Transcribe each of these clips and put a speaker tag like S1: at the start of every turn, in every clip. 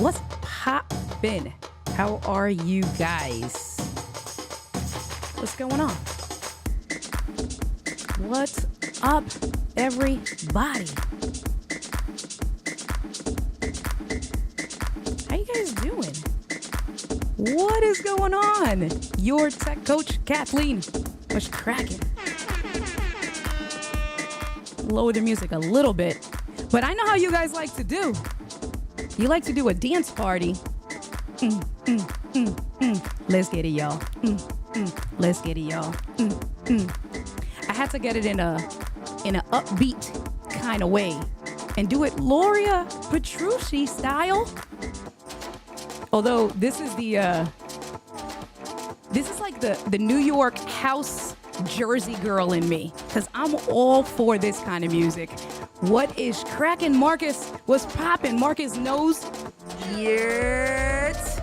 S1: What's poppin'? How are you guys? What's going on? What's up, everybody? How you guys doing? What is going on? Your tech coach, Kathleen. What's cracking? Lower the music a little bit. But I know how you guys like to do. You like to do a dance party. Let's get it, y'all. Let's get it, y'all. I had to get it in a upbeat kind of way and do it Luria Petruci style. Although this is like the New York house Jersey girl in me, because I'm all for this kind of music. What is cracking, Marcus? What's popping? Marcus knows. Yes.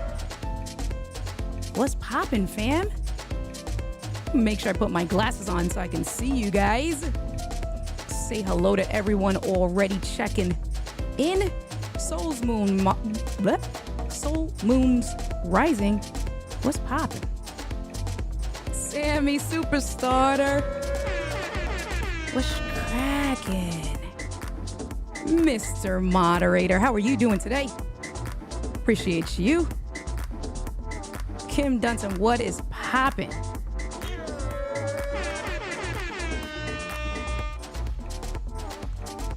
S1: What's popping, fam? Make sure I put my glasses on so I can see you guys. Say hello to everyone already checking in. Soul Moon's Rising. What's popping? Sammy Superstarter. What's cracking? Mr. Moderator, how are you doing today? Appreciate you. Kim Dunson, what is popping?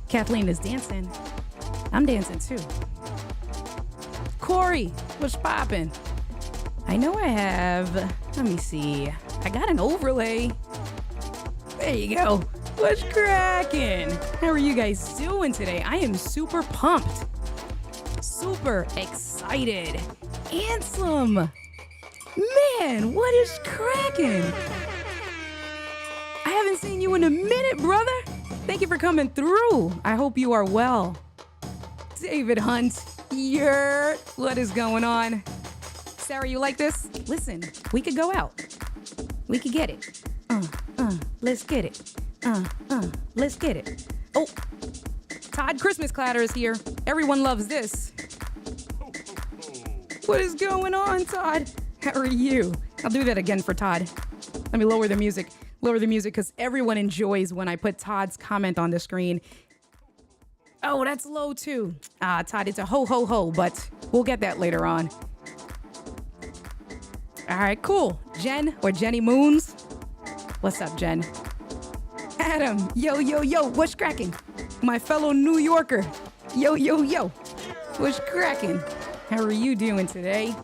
S1: Kathleen is dancing. I'm dancing too. Corey, what's popping? I know I have, let me see. I got an overlay. There you go. What's cracking? How are you guys doing today? I am super pumped. Super excited. Handsome. Man, what is cracking? I haven't seen you in a minute, brother. Thank you for coming through. I hope you are well. David Hunt, what is going on? Sarah, you like this? Listen, we could go out. We could get it. Let's get it. Let's get it. Oh, Todd Christmas Clatter is here. Everyone loves this. What is going on, Todd? How are you? I'll do that again for Todd. Let me lower the music. Lower the music because everyone enjoys when I put Todd's comment on the screen. Oh, that's low too. Todd, it's a ho ho ho, but we'll get that later on. All right, cool. Jen or Jenny Moons. What's up, Jen? Adam, yo, yo, yo, what's cracking? My fellow New Yorker. Yo, yo, yo, what's cracking? How are you doing today?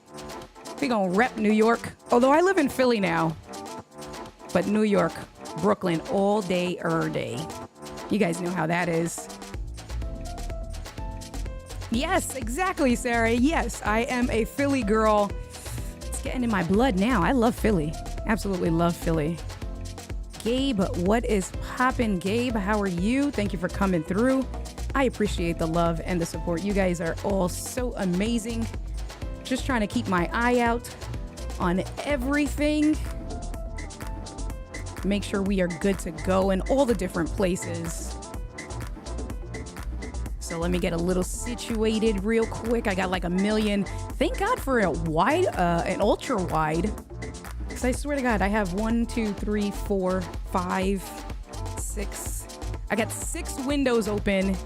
S1: We gonna rep New York. Although I live in Philly now. But New York, Brooklyn, all day, day. You guys know how that is. Yes, exactly, Sarah. Yes, I am a Philly girl. It's getting in my blood now. I love Philly. Absolutely love Philly. Gabe, what is poppin', Gabe? How are you? Thank you for coming through. I appreciate the love and the support. You guys are all so amazing. Just trying to keep my eye out on everything. Make sure we are good to go in all the different places. So let me get a little situated real quick. I got like 1 million. Thank God for a wide, an ultra wide. Because I swear to God, I have 1, 2, 3, 4, 5, 6. I got 6 windows open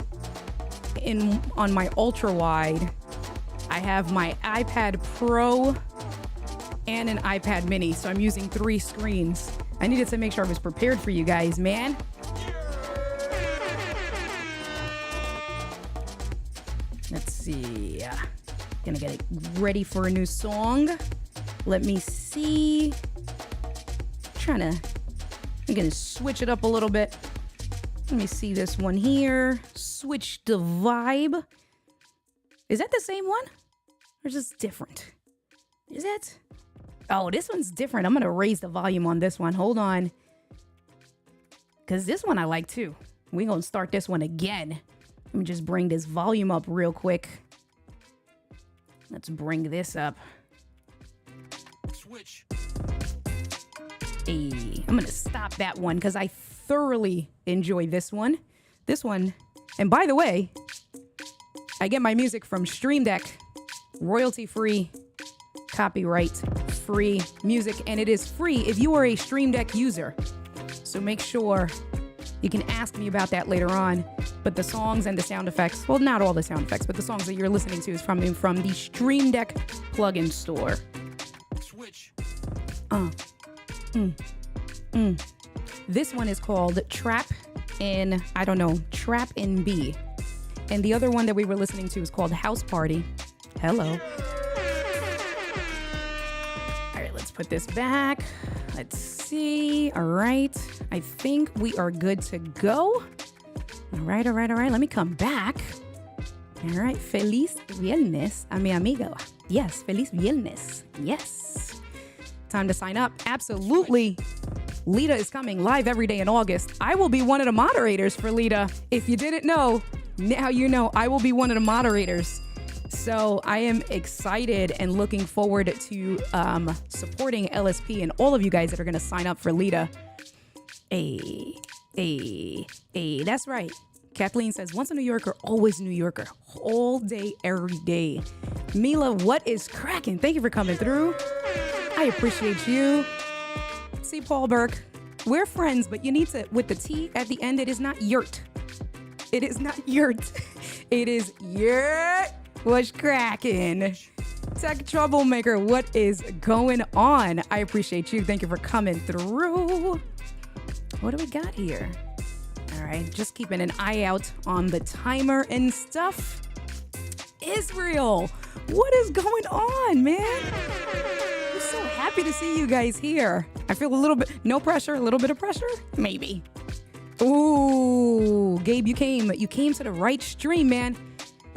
S1: on my ultra wide. I have my iPad Pro and an iPad Mini. So I'm using 3 screens. I needed to make sure I was prepared for you guys, man. Let's see. Gonna get it ready for a new song. Let me see. I'm gonna switch it up a little bit. Let me see this one here. Switch the vibe. Is that the same one? Or is this different? Is it? Oh, this one's different. I'm gonna raise the volume on this one. Hold on. Because this one I like too. We're gonna start this one again. Let me just bring this volume up real quick. Let's bring this up.
S2: Switch.
S1: Hey, I'm gonna stop that one because I thoroughly enjoy this one. This one, and by the way, I get my music from Stream Deck. royalty-free, copyright-free music, and it is free if you are a Stream Deck user. So make sure you can ask me about that later on. But the songs and the sound effects, well, not all the sound effects, but the songs that you're listening to is from the Stream Deck plugin store. This one is called Trap in B. And the other one that we were listening to is called House Party. Hello. All right, let's put this back. Let's see. All right. I think we are good to go. All right. Let me come back. All right. Feliz viernes a mi amigo. Yes, feliz viernes. Yes. Time to sign up. Absolutely. Lita is coming live every day in August. I will be one of the moderators for Lita. If you didn't know, now you know I will be one of the moderators. So I am excited and looking forward to supporting LSP and all of you guys that are going to sign up for Lita. Hey, that's right. Kathleen says, once a New Yorker, always a New Yorker. All day, every day. Mila, what is cracking? Thank you for coming through. I appreciate you. See, Paul Burke, we're friends, but you need to, with the T at the end, it is not yurt. It is not yurt. It is yurt. What's cracking? Tech Troublemaker, what is going on? I appreciate you. Thank you for coming through. What do we got here? All right, just keeping an eye out on the timer and stuff. Israel, what is going on, man? I'm so happy to see you guys here. I feel a little bit, no pressure, a little bit of pressure, maybe. Ooh, Gabe, you came to the right stream, man.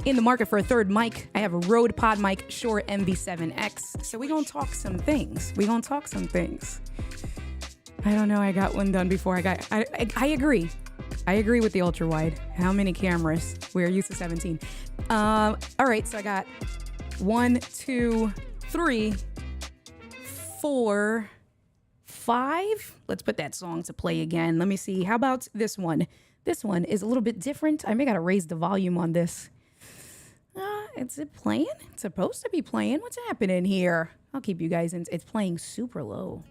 S1: In the market for a third mic. I have a Rode Pod mic, Shure MV7X. So we're going to talk some things. I don't know. I got one done before I agree. I agree with the ultra wide. How many cameras? We're used to 17. All right. So I got 1, 2, 3, 4, 5. Let's put that song to play again. Let me see. How about this one? This one is a little bit different. I may got to raise the volume on this. Is it playing? It's supposed to be playing. What's happening here? I'll keep you guys in. It's playing super low.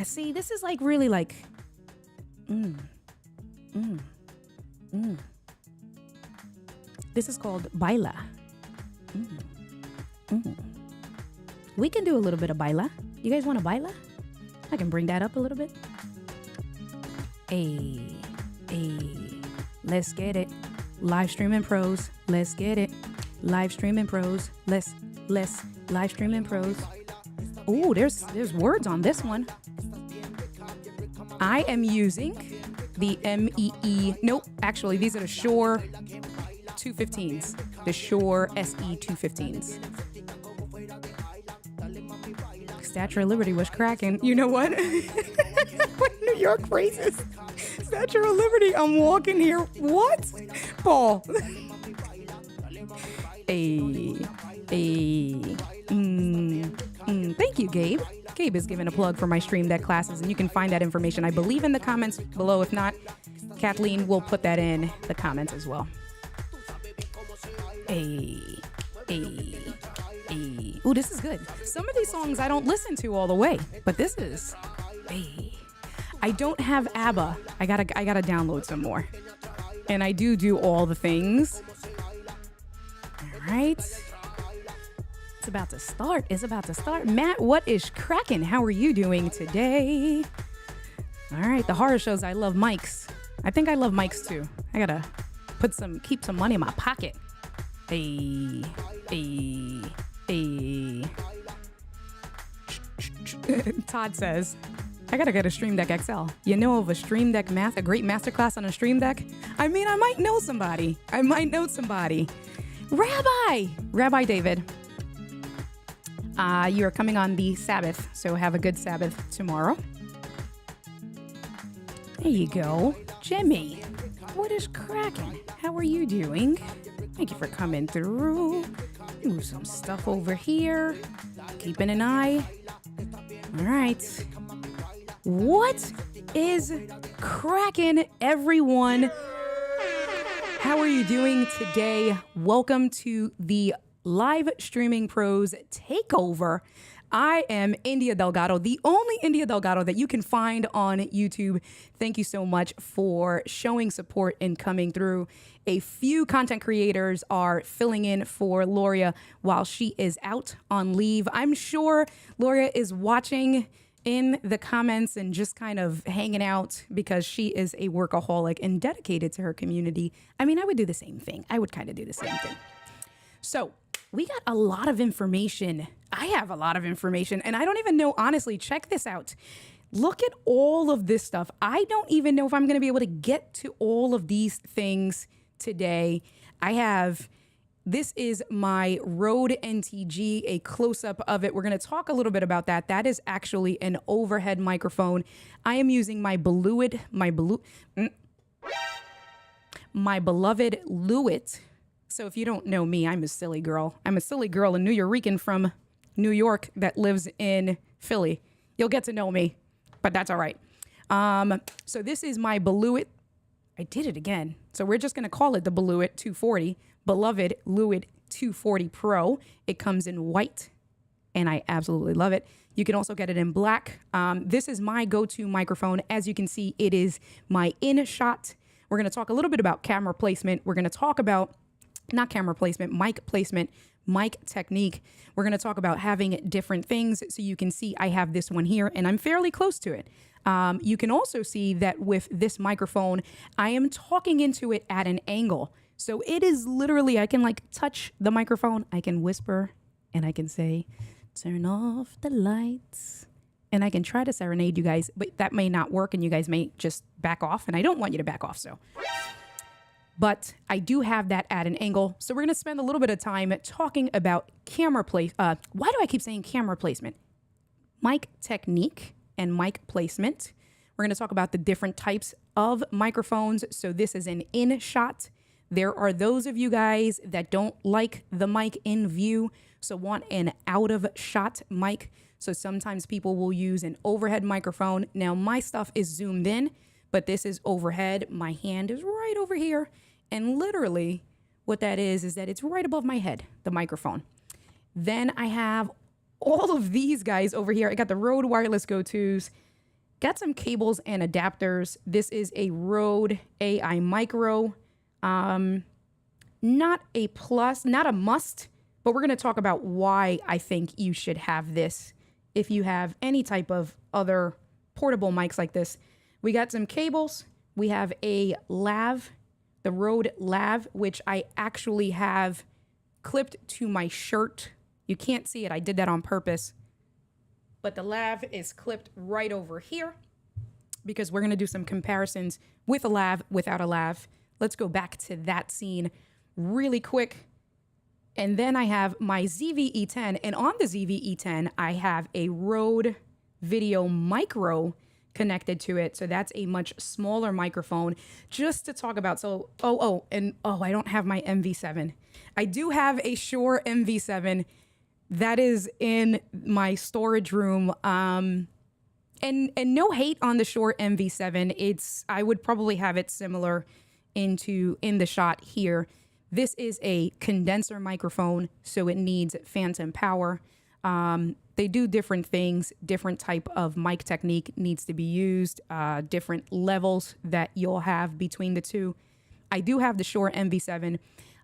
S1: See, this is like really like. This is called Baila. We can do a little bit of Baila. You guys want to Baila? I can bring that up a little bit. Hey, let's get it. Live streaming pros, let's get it. Live streaming pros, let's live streaming pros. Ooh, there's words on this one. I am using the MEE. Nope, actually, these are the Shure 215s. The Shure SE 215s. Statue of Liberty was cracking. You know what? New York phrases. Statue of Liberty. I'm walking here. What? Paul. Thank you, Gabe. Gabe is giving a plug for my Stream Deck classes, and you can find that information, I believe, in the comments below. If not, Kathleen will put that in the comments as well. Ooh, this is good. Some of these songs I don't listen to all the way, but this is. I don't have ABBA. I gotta download some more. And I do all the things. All right. It's about to start. Matt, what is cracking? How are you doing today? All right, the horror shows. I love mics. I think I love mics too. I gotta keep some money in my pocket. Todd says, I gotta get a Stream Deck XL. You know of a Stream Deck a great masterclass on a Stream Deck? I mean, I might know somebody. Rabbi David. You are coming on the Sabbath, so have a good Sabbath tomorrow. There you go. Jimmy, what is cracking? How are you doing? Thank you for coming through. Move some stuff over here. Keeping an eye. All right. What is cracking, everyone? How are you doing today? Welcome to the Live Streaming Pros Takeover. I am India Delgado, the only India Delgado that you can find on YouTube. Thank you so much for showing support and coming through. A few content creators are filling in for Luria while she is out on leave. I'm sure Luria is watching in the comments and just kind of hanging out because she is a workaholic and dedicated to her community. I mean, I would do the same thing. I would kind of do the same thing. So we got a lot of information. I have a lot of information and I don't even know, honestly, check this out. Look at all of this stuff. I don't even know if I'm going to be able to get to all of these things today. This is my Rode NTG, a close-up of it. We're going to talk a little bit about that. That is actually an overhead microphone. I am using my beloved Lewitt. So if you don't know me, I'm a silly girl. I'm a silly girl, a New Yorican from New York that lives in Philly. You'll get to know me, but that's all right. So this is my Lewitt. I did it again. So we're just going to call it the Lewitt 240, beloved Lewitt 240 Pro. It comes in white, and I absolutely love it. You can also get it in black. This is my go-to microphone. As you can see, it is my in-shot. We're going to talk a little bit about camera placement. We're going to talk about not camera placement, mic technique. We're going to talk about having different things. So you can see I have this one here and I'm fairly close to it. You can also see that with this microphone, I am talking into it at an angle. So it is literally, I can like touch the microphone. I can whisper and I can say, turn off the lights. And I can try to serenade you guys, but that may not work and you guys may just back off. And I don't want you to back off. But I do have that at an angle. So we're going to spend a little bit of time talking about camera why do I keep saying camera placement? Mic technique and mic placement. We're going to talk about the different types of microphones. So this is an in shot. There are those of you guys that don't like the mic in view, so want an out of shot mic. So sometimes people will use an overhead microphone. Now my stuff is zoomed in, but this is overhead. My hand is right over here. And literally what that is that it's right above my head, the microphone. Then I have all of these guys over here. I got the Rode wireless go-tos, got some cables and adapters. This is a Rode AI Micro. Not a plus, not a must, but we're going to talk about why I think you should have this if you have any type of other portable mics like this. We got some cables. We have a lav, the Rode lav, which I actually have clipped to my shirt. You can't see it. I did that on purpose. But the lav is clipped right over here because we're going to do some comparisons with a lav, without a lav. Let's go back to that scene really quick. And then I have my ZV-E10. And on the ZV-E10, I have a Rode Video Micro connected to it. So that's a much smaller microphone just to talk about. So, I don't have my MV7. I do have a Shure MV7 that is in my storage room. And no hate on the Shure MV7. I would probably have it similar in the shot here. This is a condenser microphone, so it needs phantom power. They do different things, different type of mic technique needs to be used, different levels that you'll have between the two. I do have the Shure MV7.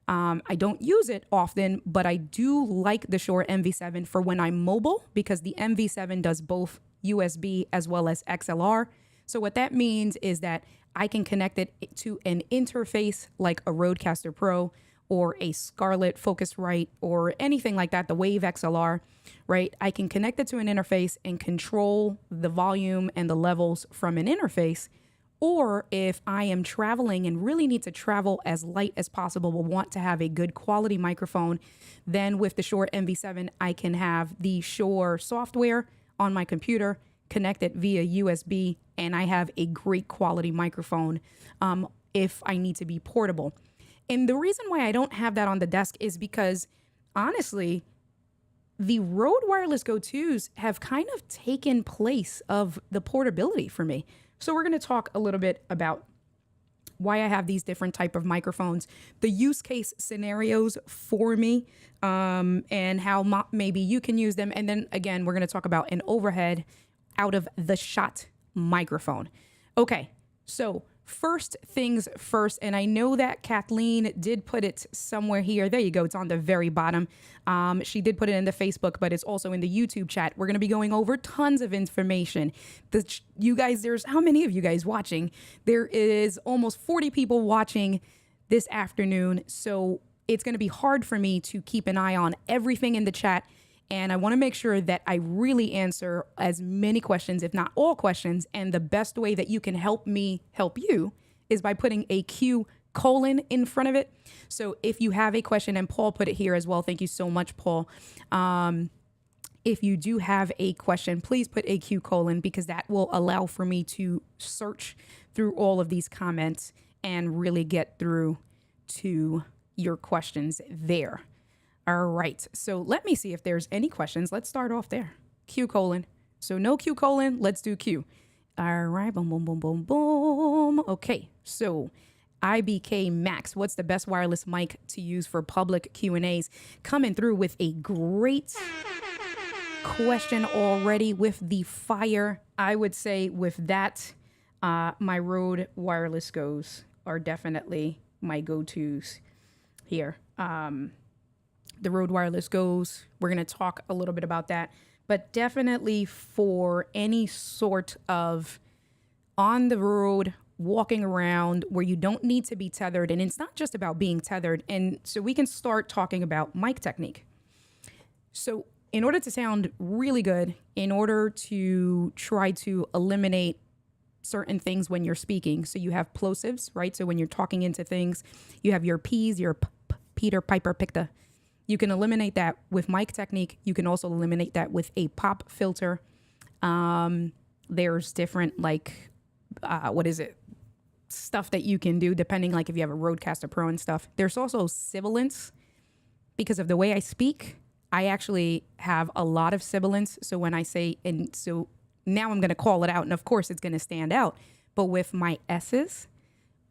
S1: I don't use it often, but I do like the Shure MV7 for when I'm mobile because the MV7 does both USB as well as XLR. So what that means is that I can connect it to an interface like a Rodecaster Pro or a Scarlett Focusrite or anything like that, the Wave XLR, right? I can connect it to an interface and control the volume and the levels from an interface. Or if I am traveling and really need to travel as light as possible, but want to have a good quality microphone, then with the Shure MV7, I can have the Shure software on my computer, connect it via USB, and I have a great quality microphone if I need to be portable. And the reason why I don't have that on the desk is because, honestly, the Rode wireless go-tos have kind of taken place of the portability for me. So we're going to talk a little bit about why I have these different type of microphones, the use case scenarios for me, and how maybe you can use them. And then again, we're going to talk about an overhead out of the shot microphone. Okay, so first things first, and I know that Kathleen did put it somewhere here. There you go. It's on the very bottom. She did put it in the Facebook, but it's also in the YouTube chat. We're going to be going over tons of information. You guys, there's how many of you guys watching? There is almost 40 people watching this afternoon. So it's going to be hard for me to keep an eye on everything in the chat. And I want to make sure that I really answer as many questions, if not all questions. And the best way that you can help me help you is by putting a Q colon in front of it. So if you have a question, and Paul put it here as well. Thank you so much, Paul. If you do have a question, please put a Q colon, because that will allow for me to search through all of these comments and really get through to your questions there. All right, so let me see if there's any questions. Let's start off there. Q colon. So no Q colon, let's do Q. All right, boom, boom, boom, boom, boom. Okay, so IBK Max, what's the best wireless mic to use for public Q&As? Coming through with a great question already with the fire. I would say with that, my Rode Wireless Goes are definitely my go-tos here. The Rode Wireless Goes, we're going to talk a little bit about that, but definitely for any sort of on the road, walking around where you don't need to be tethered. And it's not just about being tethered. And so we can start talking about mic technique. So in order to sound really good, in order to try to eliminate certain things when you're speaking, so you have plosives, right? So when you're talking into things, you have your P's, your Peter, Piper, Picta. You can eliminate that with mic technique. You can also eliminate that with a pop filter. There's different stuff that you can do depending, like if you have a Rodecaster Pro and stuff. There's also sibilance. Because of the way I speak, I actually have a lot of sibilance. So when I say, and so now I'm going to call it out, and of course it's going to stand out. But with my S's,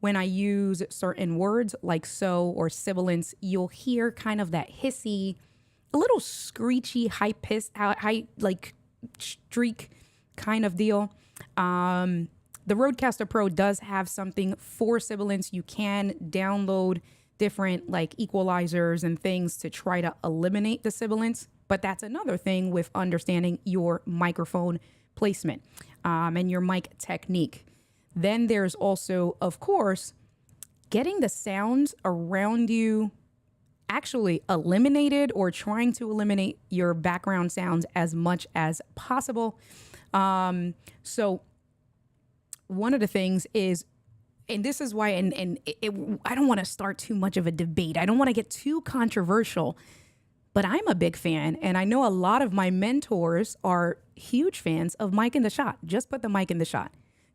S1: when I use certain words like so or sibilance, you'll hear kind of that hissy, a little screechy, high streak kind of deal. The Rodecaster Pro does have something for sibilance. You can download different like equalizers and things to try to eliminate the sibilance. But that's another thing with understanding your microphone placement and your mic technique. Then there's also, of course, getting the sounds around you actually eliminated, or trying to eliminate your background sounds as much as possible. So one of the things is, and this is why, I don't want to start too much of a debate. I don't want to get too controversial, but I'm a big fan. And I know a lot of my mentors are huge fans of mic in the shot. Just put the mic in the shot.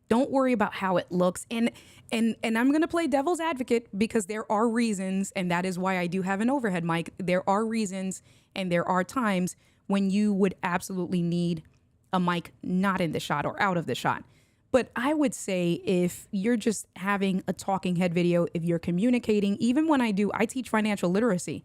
S1: Don't worry about how it looks. And I'm going to play devil's advocate, because there are reasons, and that is why I do have an overhead mic. There are reasons, and there are times when you would absolutely need a mic not in the shot or out of the shot. But I would say if you're just having a talking head video, if you're communicating, even when I teach financial literacy.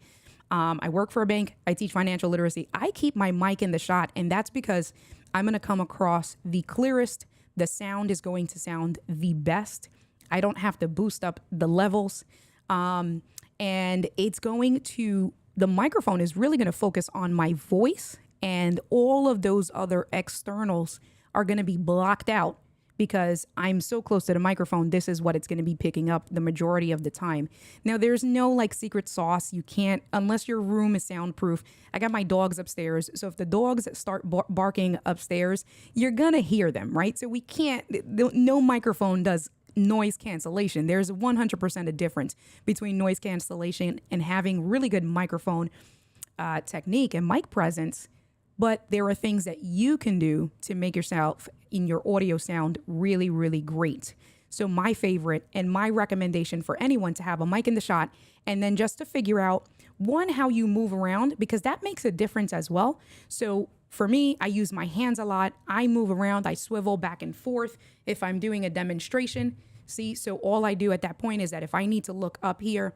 S1: I work for a bank. I teach financial literacy. I keep my mic in the shot, and that's because I'm going to come across the clearest. The sound is going to sound the best. I don't have to boost up the levels. And the microphone is really going to focus on my voice, and all of those other externals are going to be blocked out, because I'm so close to the microphone. This is what it's going to be picking up the majority of the time. Now, there's no like secret sauce. You can't, unless your room is soundproof. I got my dogs upstairs. So if the dogs start barking upstairs, you're going to hear them, right? So we can't, no microphone does noise cancellation. There's 100% a difference between noise cancellation and having really good microphone technique and mic presence. But there are things that you can do to make yourself in your audio sound really, really great. So my favorite and my recommendation for anyone to have a mic in the shot, and then just to figure out, one, how you move around, because that makes a difference as well. So for me, I use my hands a lot. I move around. I swivel back and forth if I'm doing a demonstration. See, so all I do at that point is that if I need to look up here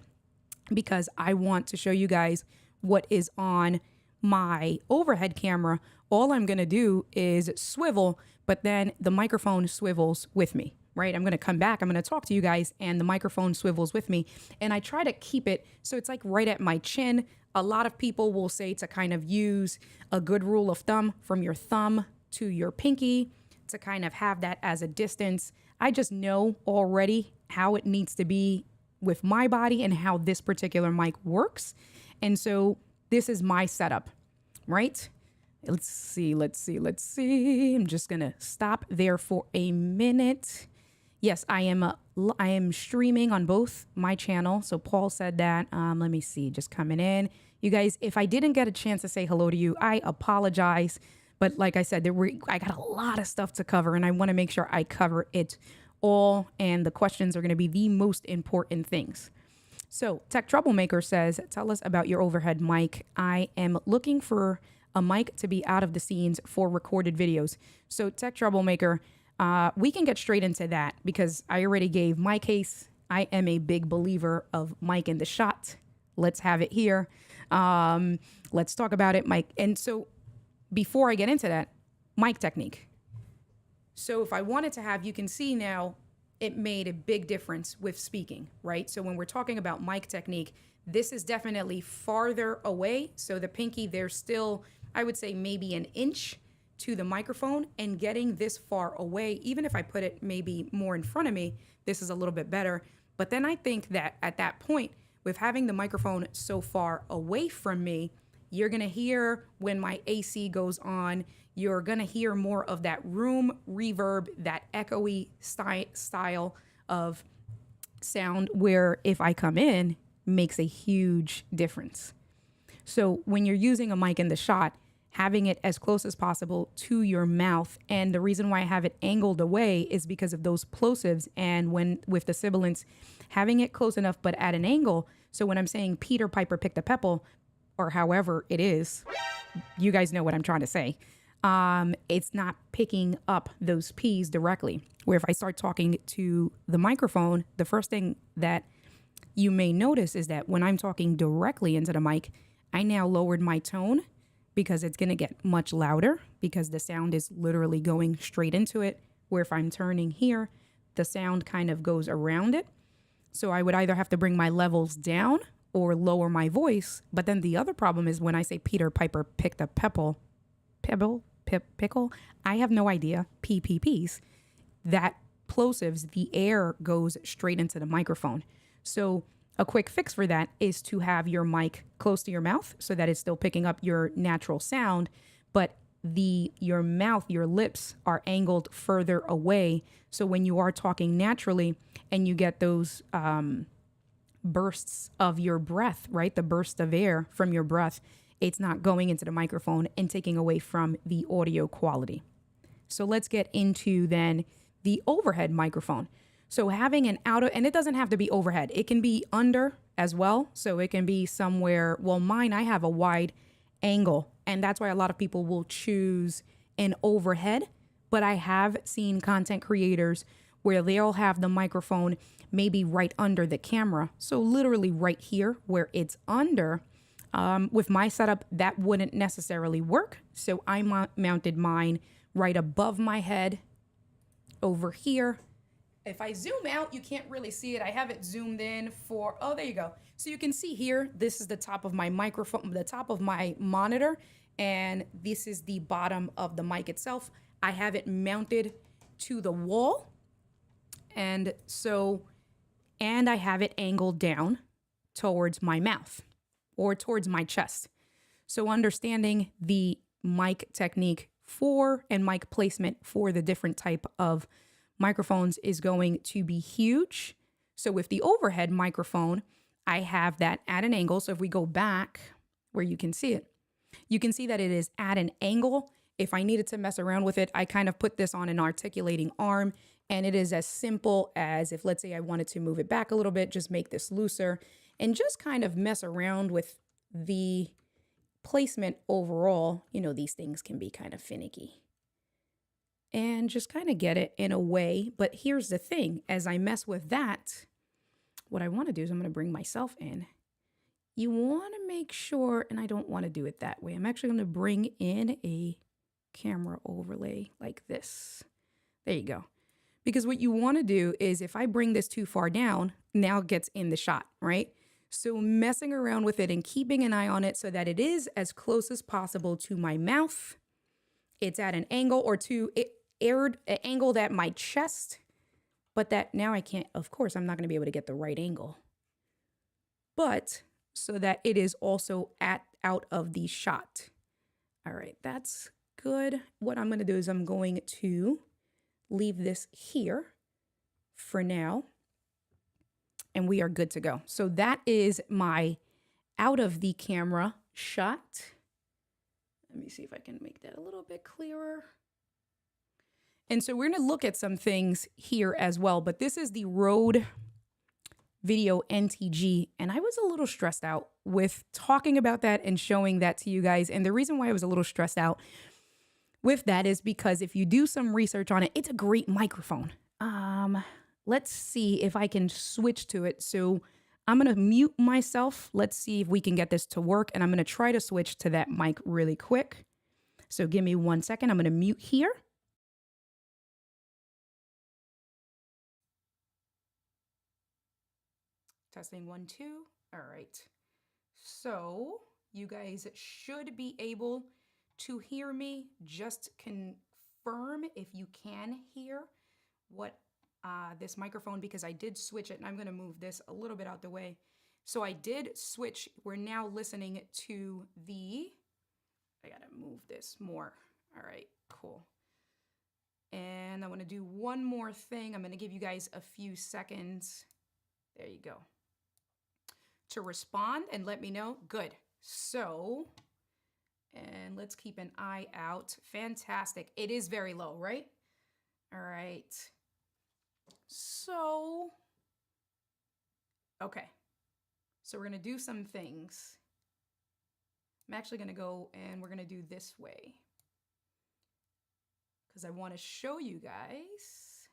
S1: because I want to show you guys what is on my overhead camera, all I'm going to do is swivel, but then the microphone swivels with me, right? I'm going to come back, I'm going to talk to you guys, and the microphone swivels with me. And I try to keep it so it's like right at my chin. A lot of people will say to kind of use a good rule of thumb from your thumb to your pinky to kind of have that as a distance. I just know already how it needs to be with my body and how this particular mic works. And so this is my setup, right? Let's see. I'm just going to stop there for a minute. Yes, I am streaming on both my channel. So Paul said that. Let me see, just coming in. You guys, if I didn't get a chance to say hello to you, I apologize. But like I said, I got a lot of stuff to cover, and I want to make sure I cover it all. And the questions are going to be the most important things. So Tech Troublemaker says, tell us about your overhead mic. I am looking for a mic to be out of the scenes for recorded videos. So Tech Troublemaker, we can get straight into that because I already gave my case. I am a big believer of mic in the shot. Let's have it here. Let's talk about it, Mike. And so before I get into that, mic technique. So if I wanted to have, you can see now it made a big difference with speaking, right? So when we're talking about mic technique, this is definitely farther away. So the pinky, there's still, I would say maybe an inch to the microphone, and getting this far away, even if I put it maybe more in front of me, this is a little bit better. But then I think that at that point, with having the microphone so far away from me, you're going to hear when my AC goes on, you're going to hear more of that room reverb, that echoey style of sound, where if I come in, makes a huge difference. So when you're using a mic in the shot, having it as close as possible to your mouth. And the reason why I have it angled away is because of those plosives. And when with the sibilants, having it close enough, but at an angle. So when I'm saying Peter Piper picked a pebble, or however it is, you guys know what I'm trying to say. It's not picking up those P's directly. Where if I start talking to the microphone, the first thing that you may notice is that when I'm talking directly into the mic, I now lowered my tone because it's going to get much louder because the sound is literally going straight into it. Where if I'm turning here, the sound kind of goes around it. So I would either have to bring my levels down or lower my voice. But then the other problem is when I say Peter Piper picked a pickle, I have no idea, PPPs, that plosives, the air goes straight into the microphone. So a quick fix for that is to have your mic close to your mouth so that it's still picking up your natural sound, but your mouth, your lips are angled further away. So when you are talking naturally and you get those bursts of your breath, right? The burst of air from your breath, it's not going into the microphone and taking away from the audio quality. So let's get into then the overhead microphone. So having an and it doesn't have to be overhead. It can be under as well. So it can be somewhere, well, mine, I have a wide angle, and that's why a lot of people will choose an overhead. But I have seen content creators where they'll have the microphone maybe right under the camera. So literally right here where it's under. With my setup, that wouldn't necessarily work. So I mounted mine right above my head over here. If I zoom out, you can't really see it. I have it zoomed in for, oh, there you go. So you can see here, this is the top of my microphone, the top of my monitor, and this is the bottom of the mic itself. I have it mounted to the wall. And I have it angled down towards my mouth or towards my chest. So understanding the mic technique and mic placement for the different type of microphones is going to be huge. So with the overhead microphone, I have that at an angle. So if we go back where you can see it, you can see that it is at an angle. If I needed to mess around with it, I kind of put this on an articulating arm, and it is as simple as if, let's say I wanted to move it back a little bit, just make this looser and just kind of mess around with the placement overall. You know, these things can be kind of finicky. and just kind of get it in a way. But here's the thing, as I mess with that, what I want to do is I'm going to bring myself in. You want to make sure, and I don't want to do it that way. I'm actually going to bring in a camera overlay like this. There you go. Because what you want to do is if I bring this too far down, now it gets in the shot, right? So messing around with it and keeping an eye on it so that it is as close as possible to my mouth. It's at an angle or to an angle at my chest, but that now I can't, of course, I'm not going to be able to get the right angle. But so that it is also out of the shot. All right, that's good. What I'm going to do is I'm going to leave this here for now, and we are good to go. So that is my out of the camera shot. Let me see if I can make that a little bit clearer. And so we're going to look at some things here as well, but this is the Rode Video NTG, and I was a little stressed out with talking about that and showing that to you guys. And the reason why I was a little stressed out with that is because if you do some research on it, it's a great microphone. Let's see if I can switch to it. So I'm going to mute myself. Let's see if we can get this to work. And I'm going to try to switch to that mic really quick. So give me 1 second. I'm going to mute here. Testing 1, 2. All right. So you guys should be able to hear me. Just confirm if you can hear what this microphone, because I did switch it, and I'm going to move this a little bit out the way. So I did switch. We're now listening to I got to move this more. All right, cool. And I want to do one more thing. I'm going to give you guys a few seconds. There you go. To respond and let me know. Good. So, and let's keep an eye out. Fantastic. It is very low, right? All right. So, okay. So we're going to do some things. I'm actually going to go and we're going to do this way, because I want to show you guys.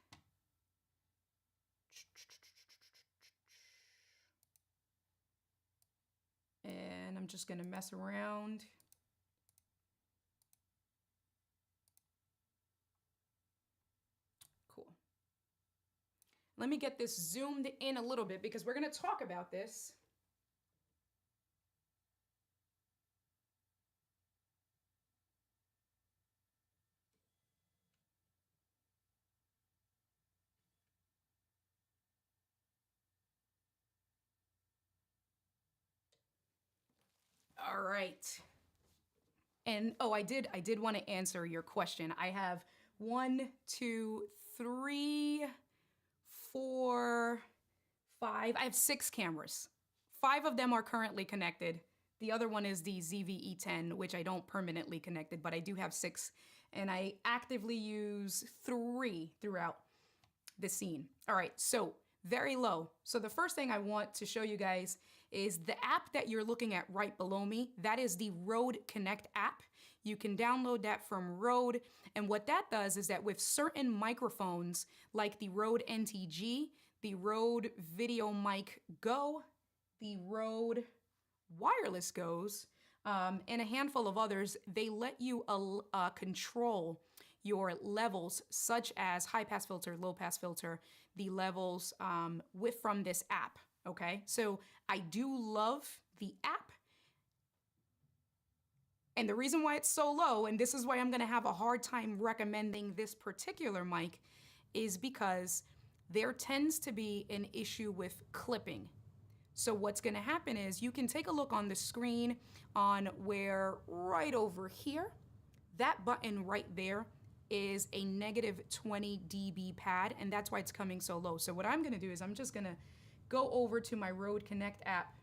S1: And I'm just going to mess around. Cool. Let me get this zoomed in a little bit because we're going to talk about this. All right. And oh, I did want to answer your question. I have 1, 2, 3, 4, 5. I have 6 cameras. 5 of them are currently connected. The other one is the ZV-E10, which I don't permanently connected, but I do have 6. And I actively use 3 throughout the scene. All right, so very low. So the first thing I want to show you guys is the app that you're looking at right below me. That is the Rode Connect app. You can download that from Rode. And what that does is that with certain microphones, like the Rode NTG, the Rode Video Mic Go, the Rode Wireless Goes, and a handful of others, they let you control your levels, such as high pass filter, low pass filter, the levels from this app. Okay, so I do love the app. And the reason why it's so low, and this is why I'm going to have a hard time recommending this particular mic, is because there tends to be an issue with clipping. So what's going to happen is you can take a look on the screen on where right over here, that button right there is a -20 dB pad, and that's why it's coming so low. So what I'm going to do is I'm just going to go over to my Rode Connect app.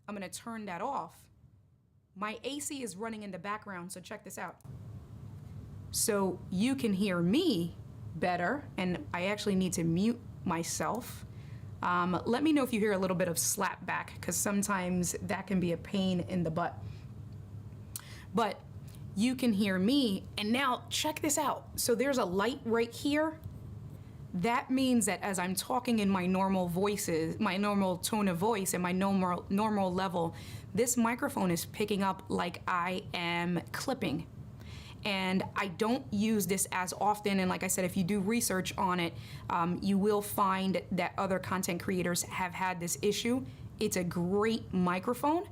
S1: I'm going to turn that off. My AC is running in the background, so check this out. So you can hear me better, and I actually need to mute myself. Let me know if you hear a little bit of slap back, because sometimes that can be a pain in the butt. But you can hear me. And now check this out. So there's a light right here. That means that as I'm talking in my normal voices, my normal tone of voice and my normal level, this microphone is picking up like I am clipping. And I don't use this as often. And like I said, if you do research on it, you will find that other content creators have had this issue. It's a great microphone,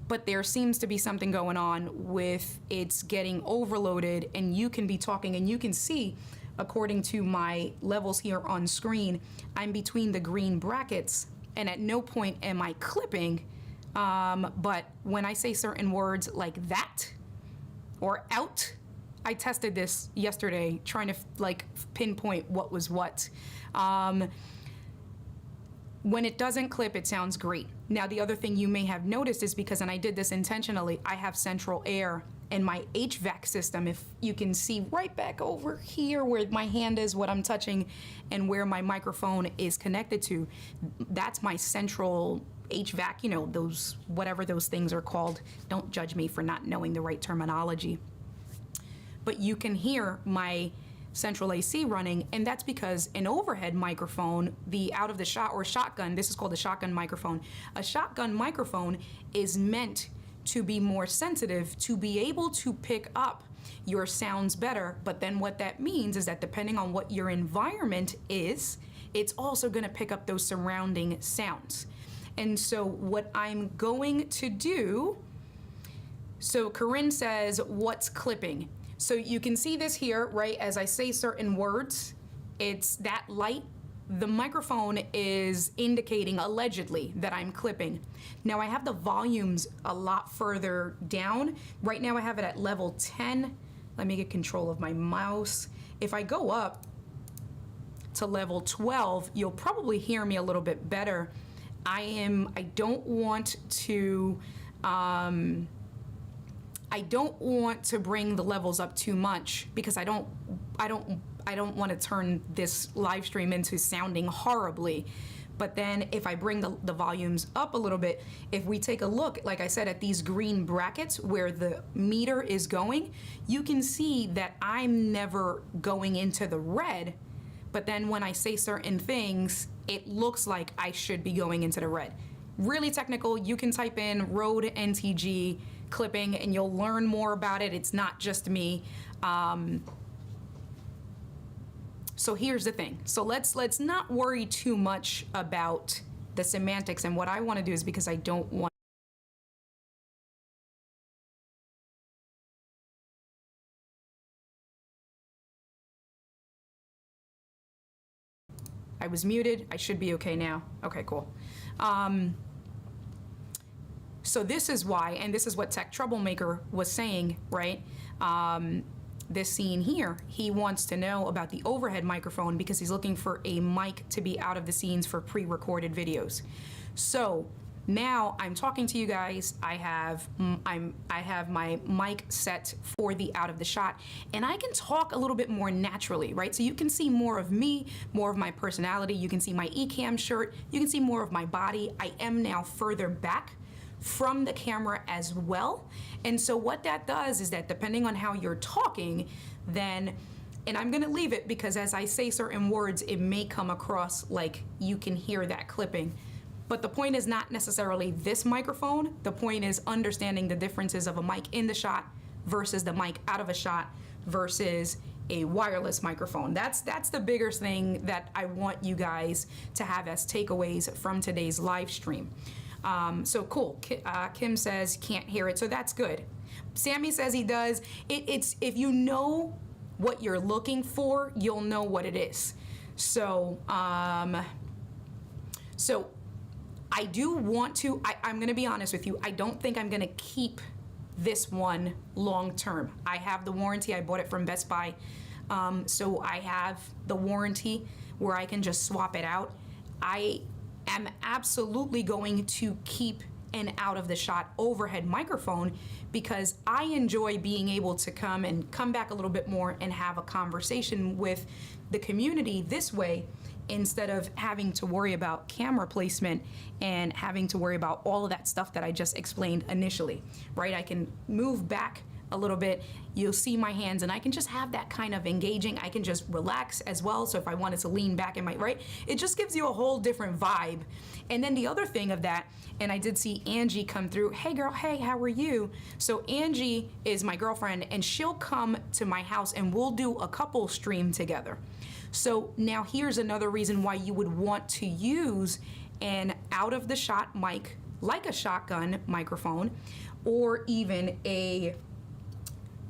S1: but there seems to be something going on with it's getting overloaded, and you can be talking and you can see, according to my levels here on screen, I'm between the green brackets, and at no point am I clipping. But when I say certain words like that or out, I tested this yesterday trying to like pinpoint what was what. When it doesn't clip, it sounds great. Now, the other thing you may have noticed is because, and I did this intentionally, I have central air and my HVAC system, if you can see right back over here where my hand is, what I'm touching, and where my microphone is connected to, that's my central HVAC, you know, those, whatever those things are called. Don't judge me for not knowing the right terminology. But you can hear my central AC running, and that's because an overhead microphone, the out of the shot or shotgun, this is called a shotgun microphone. A shotgun microphone is meant to be more sensitive, to be able to pick up your sounds better. But then what that means is that depending on what your environment is, it's also going to pick up those surrounding sounds. And so what I'm going to do, so Corinne says, what's clipping? So you can see this here, right? As I say certain words, it's that light. The microphone is indicating allegedly that I'm clipping. Now I have the volumes a lot further down. Right now I have it at level 10. Let me get control of my mouse. If I go up to level 12, you'll probably hear me a little bit better. I don't want to bring the levels up too much because I don't want to turn this live stream into sounding horribly. But then if I bring the volumes up a little bit, if we take a look, like I said, at these green brackets where the meter is going, you can see that I'm never going into the red. But then when I say certain things, it looks like I should be going into the red. Really technical. You can type in Rode NTG clipping and you'll learn more about it. It's not just me. So here's the thing. So let's not worry too much about the semantics. And what I want to do is, because I don't want I was muted. I should be okay now. Okay, cool. So this is why, and this is what Tech Troublemaker was saying, right? This scene here, he wants to know about the overhead microphone because he's looking for a mic to be out of the scenes for pre-recorded videos. So now I'm talking to you guys. I have my mic set for the out of the shot, and I can talk a little bit more naturally, right? So you can see more of me, more of my personality. You can see my eCam shirt. You can see more of my body. I am now further back from the camera as well. And so what that does is that depending on how you're talking, then, and I'm gonna leave it because as I say certain words, it may come across like you can hear that clipping. But the point is not necessarily this microphone. The point is understanding the differences of a mic in the shot versus the mic out of a shot versus a wireless microphone. That's the bigger thing that I want you guys to have as takeaways from today's live stream. So cool. Kim says can't hear it, so that's good. Sammy says he does. It's if you know what you're looking for, you'll know what it is. So so I do want to. I'm going to be honest with you. I don't think I'm going to keep this one long term. I have the warranty. I bought it from Best Buy, so I have the warranty where I can just swap it out. I am absolutely going to keep an out of the shot overhead microphone because I enjoy being able to come back a little bit more and have a conversation with the community this way, instead of having to worry about camera placement and having to worry about all of that stuff that I just explained initially, right? I can move back a little bit, you'll see my hands, and I can just have that kind of engaging. I can just relax as well. So if I wanted to lean back in my right, it just gives you a whole different vibe. And then the other thing of that, and I did see Angie come through. Hey girl, hey, how are you? So Angie is my girlfriend, and she'll come to my house and we'll do a couple stream together. So now here's another reason why you would want to use an out of the shot mic, like a shotgun microphone, or even a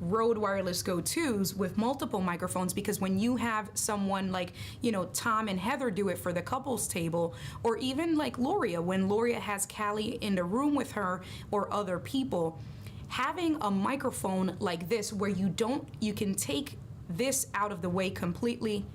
S1: Rode Wireless Go 2s with multiple microphones, because when you have someone like, you know, Tom and Heather do it for the couples table, or even like Luria, when Luria has Callie in the room with her or other people, having a microphone like this where you can take this out of the way completely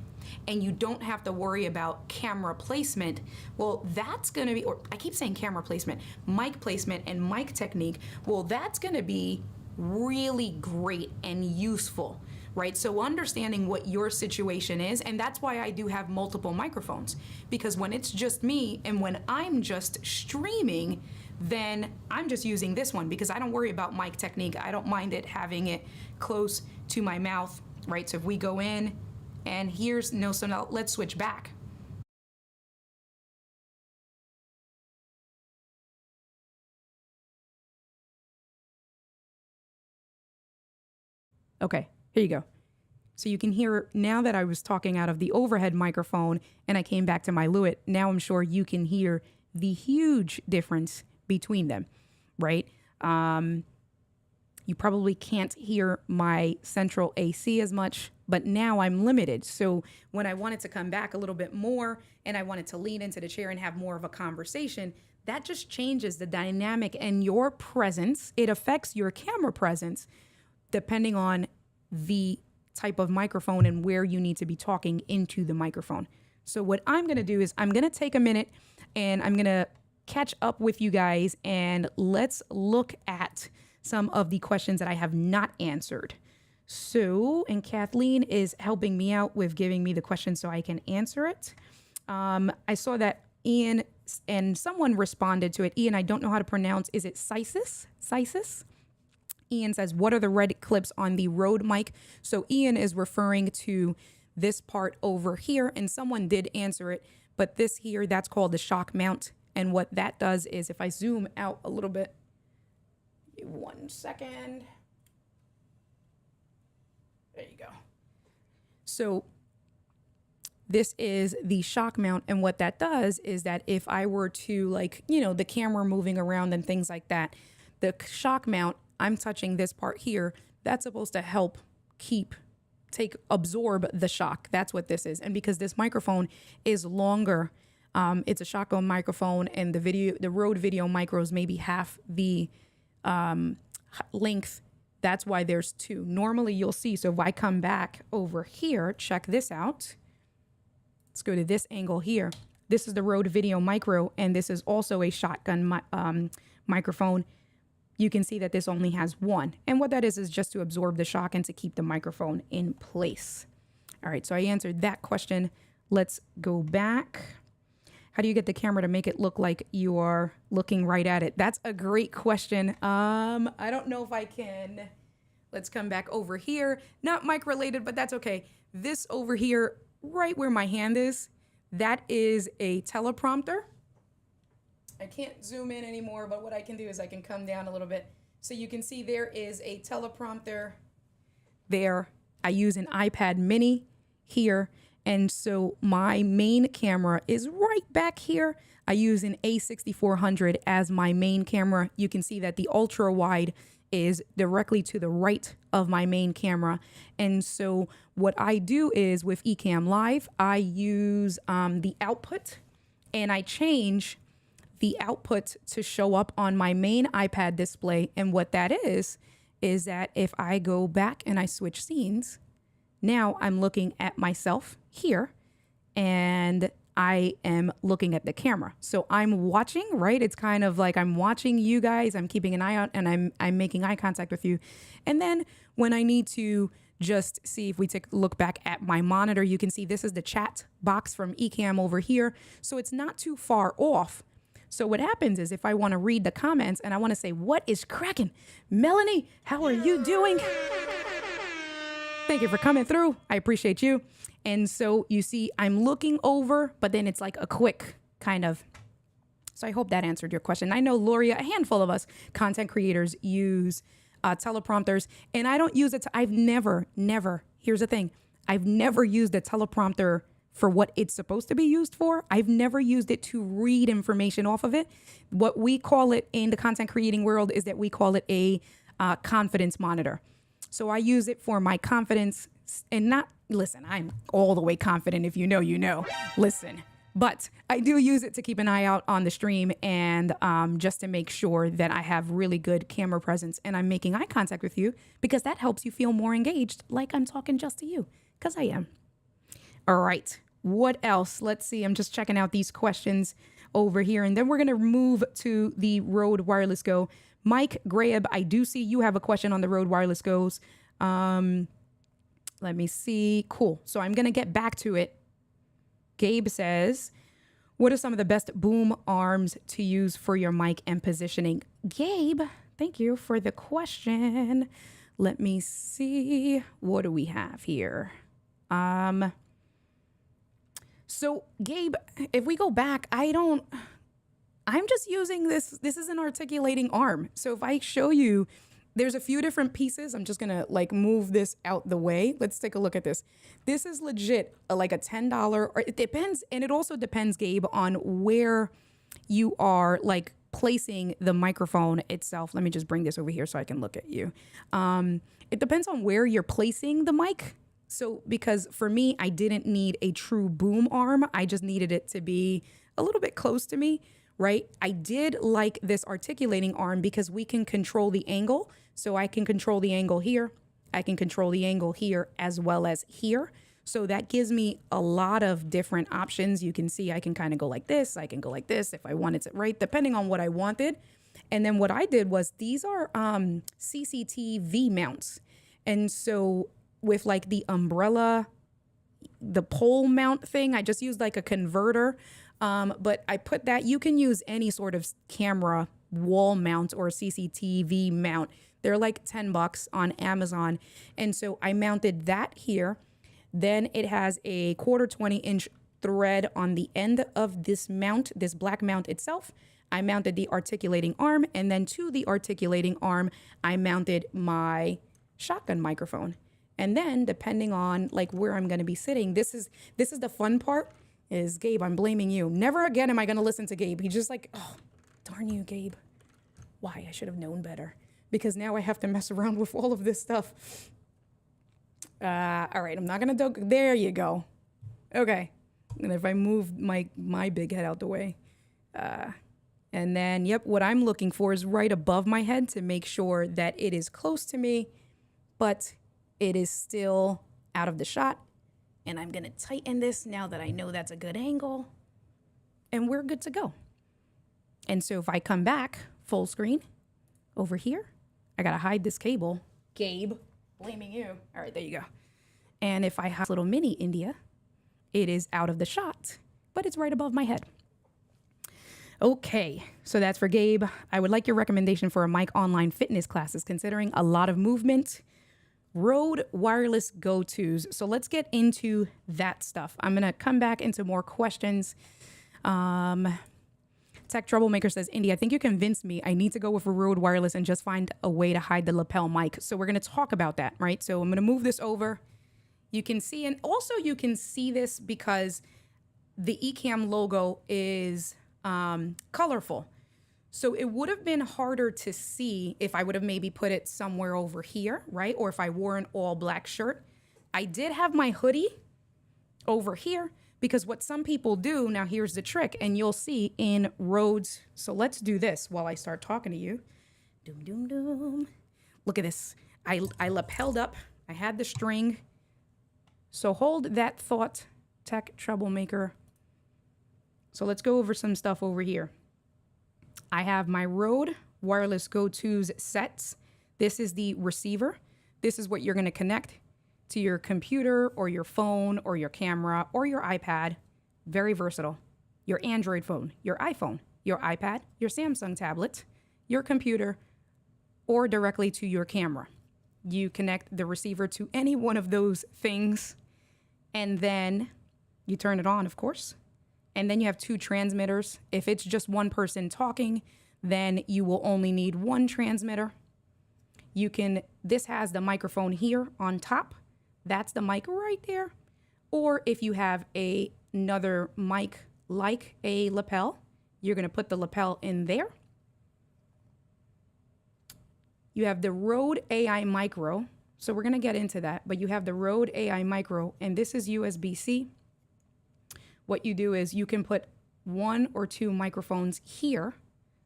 S1: and you don't have to worry about camera placement, well, that's gonna be, or I keep saying camera placement, mic placement and mic technique, well, that's gonna be really great and useful, right? So understanding what your situation is, and that's why I do have multiple microphones, because when it's just me and when I'm just streaming, then I'm just using this one because I don't worry about mic technique. I don't mind it having it close to my mouth, right? So if we go in and here's, no, so now let's switch back. Okay, here you go. So you can hear now that I was talking out of the overhead microphone and I came back to my Lewitt, now I'm sure you can hear the huge difference between them, right? You probably can't hear my central AC as much, but now I'm limited. So when I wanted to come back a little bit more and I wanted to lean into the chair and have more of a conversation, that just changes the dynamic and your presence. It affects your camera presence depending on the type of microphone and where you need to be talking into the microphone. So what I'm going to do is I'm going to take a minute and I'm going to catch up with you guys, and let's look at some of the questions that I have not answered. So, and Kathleen is helping me out with giving me the question so I can answer it. I saw that Ian and someone responded to it. Ian, I don't know how to pronounce. Is it Cisis? Cisis? Ian says, what are the red clips on the Rode mic? So Ian is referring to this part over here, and someone did answer it, but this here, that's called the shock mount. And what that does is, if I zoom out a little bit, 1 second. There you go. So this is the shock mount. And what that does is that if I were to, like, you know, the camera moving around and things like that, the shock mount, I'm touching this part here, that's supposed to help absorb the shock. That's what this is. And because this microphone is longer, it's a shotgun microphone, and the Rode Video Micros maybe half the length. That's why there's two. Normally you'll see, so if I come back over here, check this out. Let's go to this angle here. This is the Rode Video Micro, and this is also a shotgun microphone. You can see that this only has one. And what that is just to absorb the shock and to keep the microphone in place. All right, so I answered that question. Let's go back. How do you get the camera to make it look like you are looking right at it? That's a great question. I don't know if I can. Let's come back over here. Not mic related, but that's okay. This over here, right where my hand is, that is a teleprompter. I can't zoom in anymore, but what I can do is I can come down a little bit. So you can see there is a teleprompter there. I use an iPad mini here. And so my main camera is right back here. I use an A6400 as my main camera. You can see that the ultra wide is directly to the right of my main camera. And so what I do is with Ecamm Live, I use the output, and I change the output to show up on my main iPad display. And what that is that if I go back and I switch scenes, now I'm looking at myself here, and I am looking at the camera. So I'm watching, right? It's kind of like I'm watching you guys. I'm keeping an eye out, and I'm making eye contact with you. And then when I need to just see, if we take a look back at my monitor, you can see this is the chat box from Ecamm over here. So it's not too far off. So what happens is if I want to read the comments and I want to say, what is cracking? Melanie, how are you doing? Thank you for coming through. I appreciate you. And so you see, I'm looking over, but then it's like a quick kind of. So I hope that answered your question. I know Luria, a handful of us content creators use teleprompters, and I don't use it. I've never, here's the thing. I've never used a teleprompter for what it's supposed to be used for. I've never used it to read information off of it. What we call it in the content creating world is that we call it a confidence monitor. So I use it for my confidence and not, listen, I'm all the way confident. If you know, you know, listen, but I do use it to keep an eye out on the stream and just to make sure that I have really good camera presence and I'm making eye contact with you because that helps you feel more engaged, like I'm talking just to you, because I am. All right. What else? Let's see. I'm just checking out these questions over here. And then we're going to move to the Rode Wireless Go. Mike Graham, I do see you have a question on the Rode Wireless Go's. Let me see. Cool. So I'm going to get back to it. Gabe says, what are some of the best boom arms to use for your mic and positioning? Gabe, thank you for the question. Let me see. What do we have here? So Gabe, if we go back, I'm just using this. This is an articulating arm. So if I show you, there's a few different pieces. I'm just going to like move this out the way. Let's take a look at this. This is legit like a $10, or it depends. And it also depends, Gabe, on where you are like placing the microphone itself. Let me just bring this over here so I can look at you. It depends on where you're placing the mic. So because for me, I didn't need a true boom arm. I just needed it to be a little bit close to me, right? I did like this articulating arm because we can control the angle. So I can control the angle here. I can control the angle here as well as here. So that gives me a lot of different options. You can see I can kind of go like this. I can go like this if I wanted to, right? Depending on what I wanted. And then what I did was these are CCTV mounts. And so with like the umbrella, the pole mount thing, I just used like a converter. But I put that, you can use any sort of camera wall mount or CCTV mount. They're like $10 on Amazon. And so I mounted that here. Then it has a 1/4 20-inch thread on the end of this mount, this black mount itself. I mounted the articulating arm, and then to the articulating arm, I mounted my shotgun microphone. And then depending on like where I'm going to be sitting, this is the fun part is Gabe, I'm blaming you. Never again am I going to listen to Gabe. He's just like, oh, darn you, Gabe. Why? I should have known better. Because now I have to mess around with all of this stuff. All right, I'm not going to there you go. Okay. And if I move my big head out the way. And then, yep, what I'm looking for is right above my head to make sure that it is close to me, but it is still out of the shot. And I'm going to tighten this now that I know that's a good angle. And we're good to go. And so if I come back full screen over here, I got to hide this cable. Gabe, blaming you. All right, there you go. And if I have little mini India, it is out of the shot, but it's right above my head. Okay, so that's for Gabe. I would like your recommendation for a mic online fitness classes, considering a lot of movement. Rode wireless go-tos. So let's get into that stuff. I'm going to come back into more questions. Tech Troublemaker says, Indy, I think you convinced me. I need to go with a Rode wireless and just find a way to hide the lapel mic. So we're going to talk about that, right? So I'm going to move this over. You can see, and also you can see this because the Ecamm logo is colorful. So it would have been harder to see if I would have maybe put it somewhere over here, right? Or if I wore an all black shirt. I did have my hoodie over here because what some people do, now here's the trick, and you'll see in Rode's. So let's do this while I start talking to you. Doom, doom, doom. Look at this. I lapelled up. I had the string. So hold that thought, Tech Troublemaker. So let's go over some stuff over here. I have my Rode wireless go-tos sets. This is the receiver. This is what you're going to connect to your computer or your phone or your camera or your iPad. Very versatile. Your Android phone, your iPhone, your iPad, your Samsung tablet, your computer, or directly to your camera. You connect the receiver to any one of those things, and then you turn it on, of course. And then you have two transmitters. If it's just one person talking, then you will only need one transmitter. This has the microphone here on top. That's the mic right there. Or if you have another mic like a lapel, you're gonna put the lapel in there. You have the Rode AI Micro. So we're gonna get into that, but you have the Rode AI Micro, and this is USB-C. What you do is you can put one or two microphones here.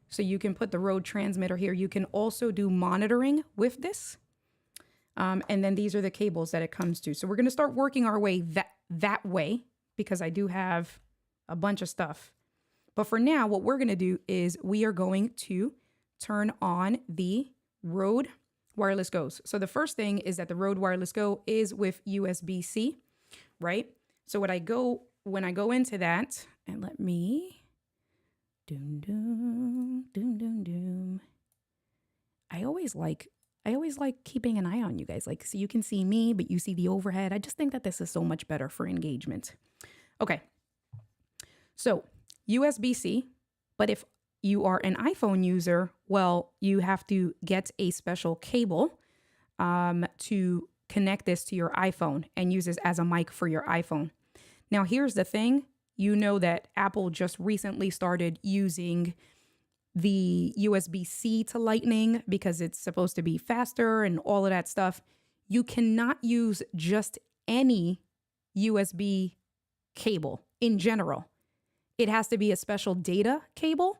S1: So you can put the Rode transmitter here. You can also do monitoring with this. And then these are the cables that it comes to. So we're gonna start working our way that way, because I do have a bunch of stuff. But for now, what we're gonna do is we are going to turn on the Rode Wireless Go's. So the first thing is that the Rode Wireless Go is with USB-C, right? So when I go into that, and let me doom doom doom doom doom. I always like keeping an eye on you guys, like, so you can see me, but you see the overhead. I just think that this is so much better for engagement. Okay, so USB-C, but if you are an iPhone user, well, you have to get a special cable to connect this to your iPhone and use this as a mic for your iPhone. Now, here's the thing. You know that Apple just recently started using the USB-C to Lightning because it's supposed to be faster and all of that stuff. You cannot use just any USB cable in general. It has to be a special data cable.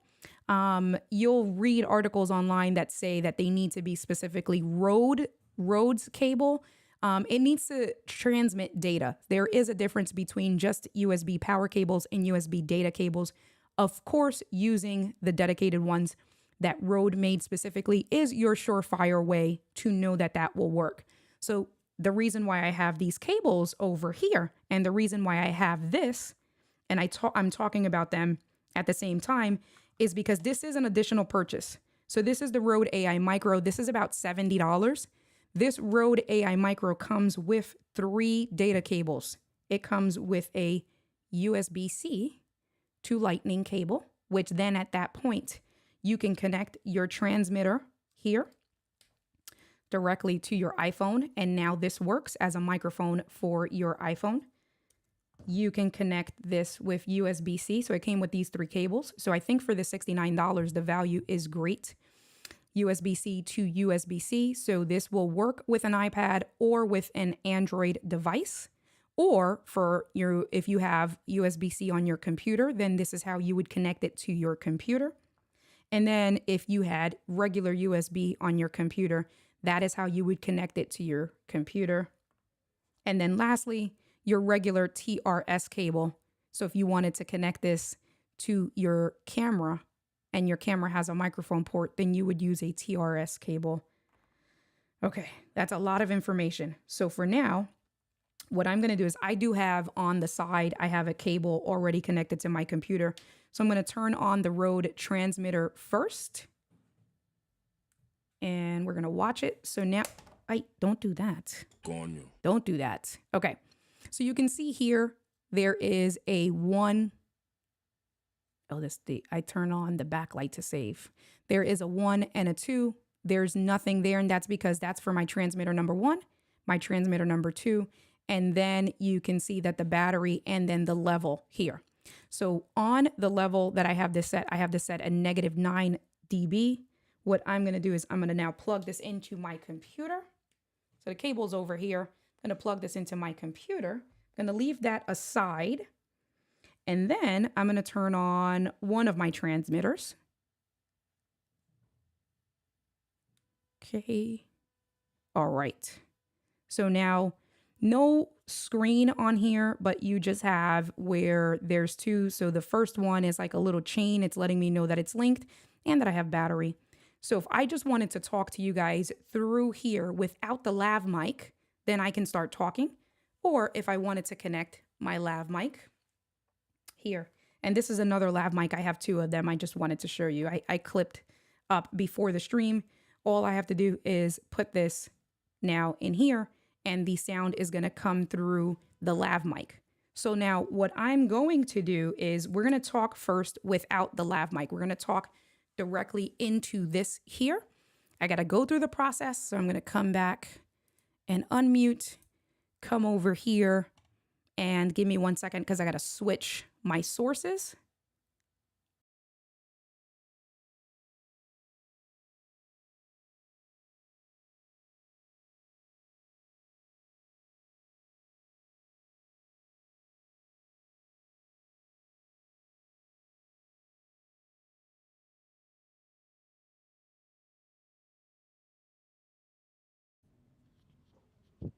S1: You'll read articles online that say that they need to be specifically Rode's cable. It needs to transmit data. There is a difference between just USB power cables and USB data cables. Of course, using the dedicated ones that Rode made specifically is your surefire way to know that that will work. So the reason why I have these cables over here and the reason why I have this, and I'm talking about them at the same time, is because this is an additional purchase. So this is the Rode AI Micro. This is about $70. This Rode AI Micro comes with 3 data cables. It comes with a USB-C to Lightning cable, which then at that point, you can connect your transmitter here directly to your iPhone. And now this works as a microphone for your iPhone. You can connect this with USB-C. So it came with these 3 cables. So I think for the $69, the value is great. USB-C to USB-C. So this will work with an iPad or with an Android device. Or if you have USB-C on your computer, then this is how you would connect it to your computer. And then if you had regular USB on your computer, that is how you would connect it to your computer. And then lastly, your regular TRS cable. So if you wanted to connect this to your camera and your camera has a microphone port, then you would use a TRS cable. Okay, that's a lot of information. So for now, what I'm going to do is I do have on the side, I have a cable already connected to my computer. So I'm going to turn on the Rode transmitter first. And we're going to watch it. So now, don't do that. Don't do that. Okay. So you can see here, there is a 1. Oh, I turn on the backlight to save. There is a 1 and a 2. There's nothing there. And that's because that's for my transmitter number 1, my transmitter number 2. And then you can see that the battery and then the level here. So on the level that I have this set, at -9 dB. What I'm going to do is I'm going to now plug this into my computer. So the cable's over here. I'm going to plug this into my computer. I'm going to leave that aside. And then I'm going to turn on one of my transmitters. Okay. All right. So now no screen on here, but you just have where there's 2. So the first one is like a little chain. It's letting me know that it's linked and that I have battery. So if I just wanted to talk to you guys through here without the lav mic, then I can start talking. Or if I wanted to connect my lav mic here And this is another lav mic. I have two of them. I just wanted to show you. I clipped up before the stream. All I have to do is put this now in here, and the sound is going to come through the lav mic. So now what I'm going to do is we're going to talk first without the lav mic. We're going to talk directly into this here. I got to go through the process. So I'm going to come back and unmute, come over here, and give me 1 second because I got to switch my sources.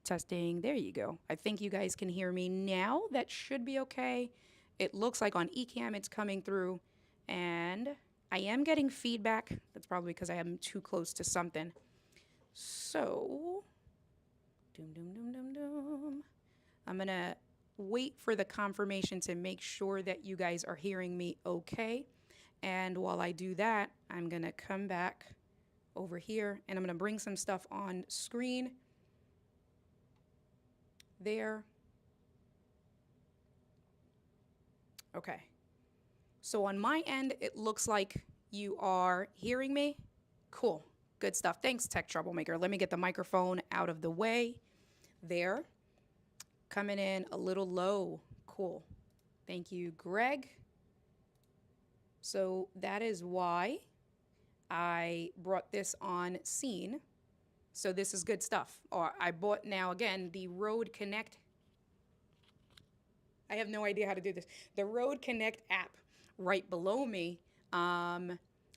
S1: Testing, there you go. I think you guys can hear me now. That should be okay. It looks like on eCam it's coming through, and I am getting feedback. That's probably because I am too close to something. So, I'm gonna wait for the confirmation to make sure that you guys are hearing me okay. And while I do that, I'm gonna come back over here and I'm gonna bring some stuff on screen. There. Okay. So on my end, it looks like you are hearing me. Cool. Good stuff. Thanks, Tech Troublemaker. Let me get the microphone out of the way. There. Coming in a little low. Cool. Thank you, Greg. So that is why I brought this on scene. So this is good stuff. Or I bought now, again, the Rode Connect. I have no idea how to do this. The Rode Connect app right below me.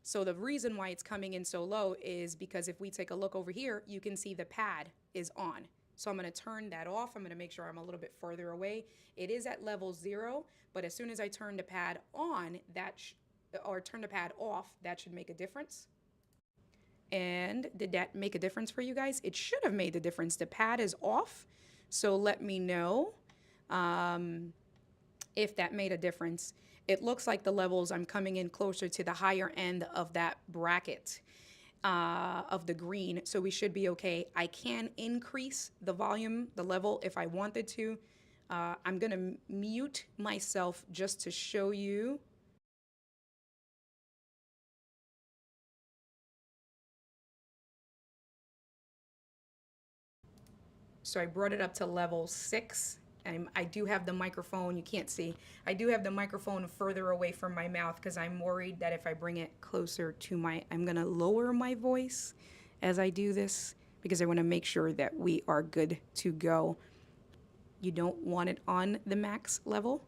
S1: So the reason why it's coming in so low is because if we take a look over here, you can see the pad is on. So I'm going to turn that off. I'm going to make sure I'm a little bit further away. It is at level 0, but as soon as I turn the pad on, or turn the pad off, that should make a difference. And did that make a difference for you guys? It should have made the difference. The pad is off, so let me know if that made a difference. It looks like the levels, I'm coming in closer to the higher end of that bracket of the green, so we should be okay. I can increase the volume, the level, if I wanted to. I'm gonna mute myself just to show you. So I brought it up to level 6. And I do have the microphone, you can't see, I do have the microphone further away from my mouth because I'm worried that if I bring it closer to I'm gonna lower my voice as I do this because I wanna make sure that we are good to go. You don't want it on the max level.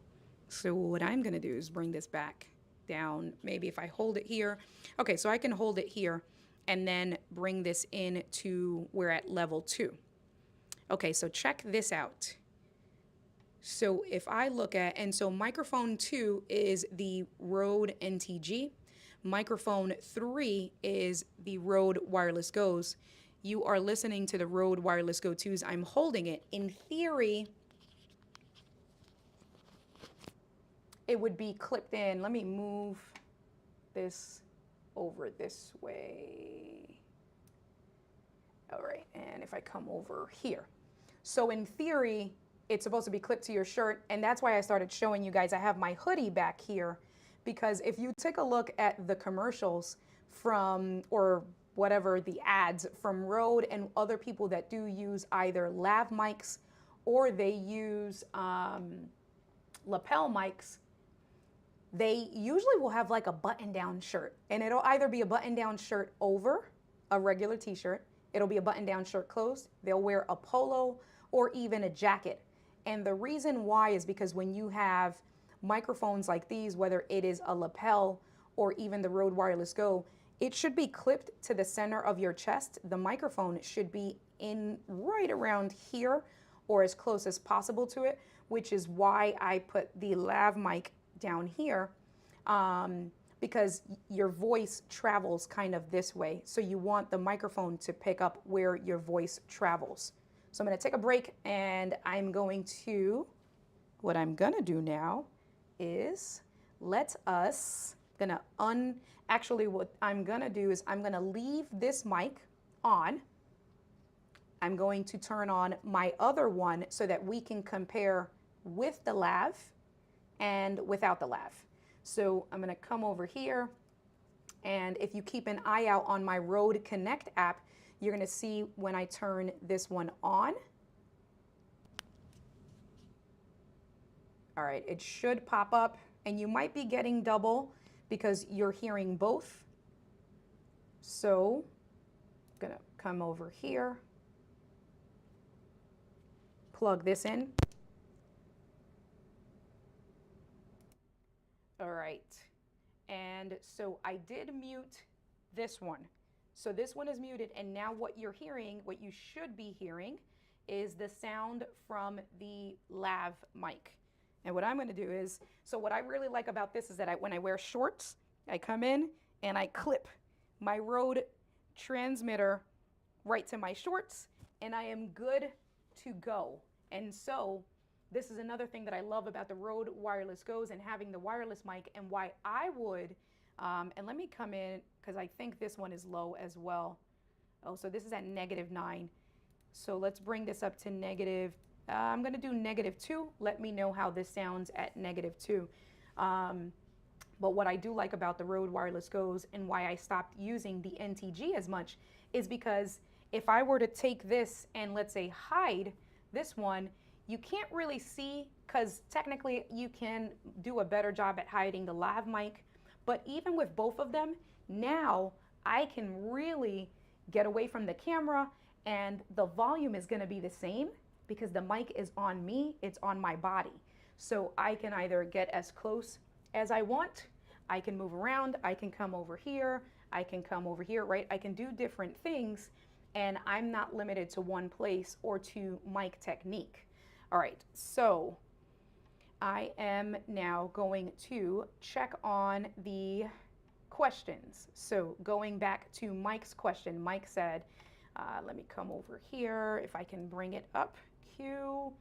S1: So what I'm gonna do is bring this back down. Maybe if I hold it here. Okay, so I can hold it here and then bring this in to, we're at level 2. Okay, so check this out. So if I look at, and so microphone 2 is the Rode NTG. Microphone 3 is the Rode Wireless Go's. You are listening to the Rode Wireless Go 2s. I'm holding it. In theory, it would be clipped in. Let me move this over this way. All right, and if I come over here. So in theory, it's supposed to be clipped to your shirt, and that's why I started showing you guys. I have my hoodie back here, because if you take a look at the commercials from, or whatever, the ads from Rode and other people that do use either lav mics or they use lapel mics, they usually will have like a button-down shirt, and it'll either be a button-down shirt over a regular t-shirt, it'll be a button-down shirt closed, they'll wear a polo or even a jacket. And the reason why is because when you have microphones like these, whether it is a lapel or even the Rode Wireless Go, it should be clipped to the center of your chest. The microphone should be in right around here or as close as possible to it, which is why I put the lav mic down here, because your voice travels kind of this way. So you want the microphone to pick up where your voice travels. So I'm going to take a break, and I'm going to, what I'm going to do now is let us, actually what I'm gonna do is I'm gonna leave this mic on. I'm going to turn on my other one so that we can compare with the lav and without the lav. So I'm gonna come over here, and if you keep an eye out on my Rode Connect app, you're gonna see when I turn this one on. All right, it should pop up, and you might be getting double because you're hearing both. So I'm gonna come over here, plug this in. All right, and so I did mute this one. So this one is muted, and now what you're hearing, what you should be hearing, is the sound from the lav mic. And what I'm gonna do is, so what I really like about this is that when I wear shorts, I come in and I clip my Rode transmitter right to my shorts, and I am good to go. And so this is another thing that I love about the Rode Wireless Goes and having the wireless mic, and why I would, and let me come in, because I think this one is low as well. Oh, so this is at -9. So let's bring this up to negative, I'm gonna do -2. Let me know how this sounds at -2. But what I do like about the Rode Wireless Goes and why I stopped using the NTG as much is because if I were to take this and let's say hide this one, you can't really see, because technically you can do a better job at hiding the lav mic. But even with both of them, now I can really get away from the camera, and the volume is gonna be the same because the mic is on me, it's on my body. So I can either get as close as I want, I can move around, I can come over here, I can come over here, right? I can do different things, and I'm not limited to one place or to mic technique. All right, so I am now going to check on the questions. So going back to Mike's question, Mike said, let me come over here, if I can bring it up, Q.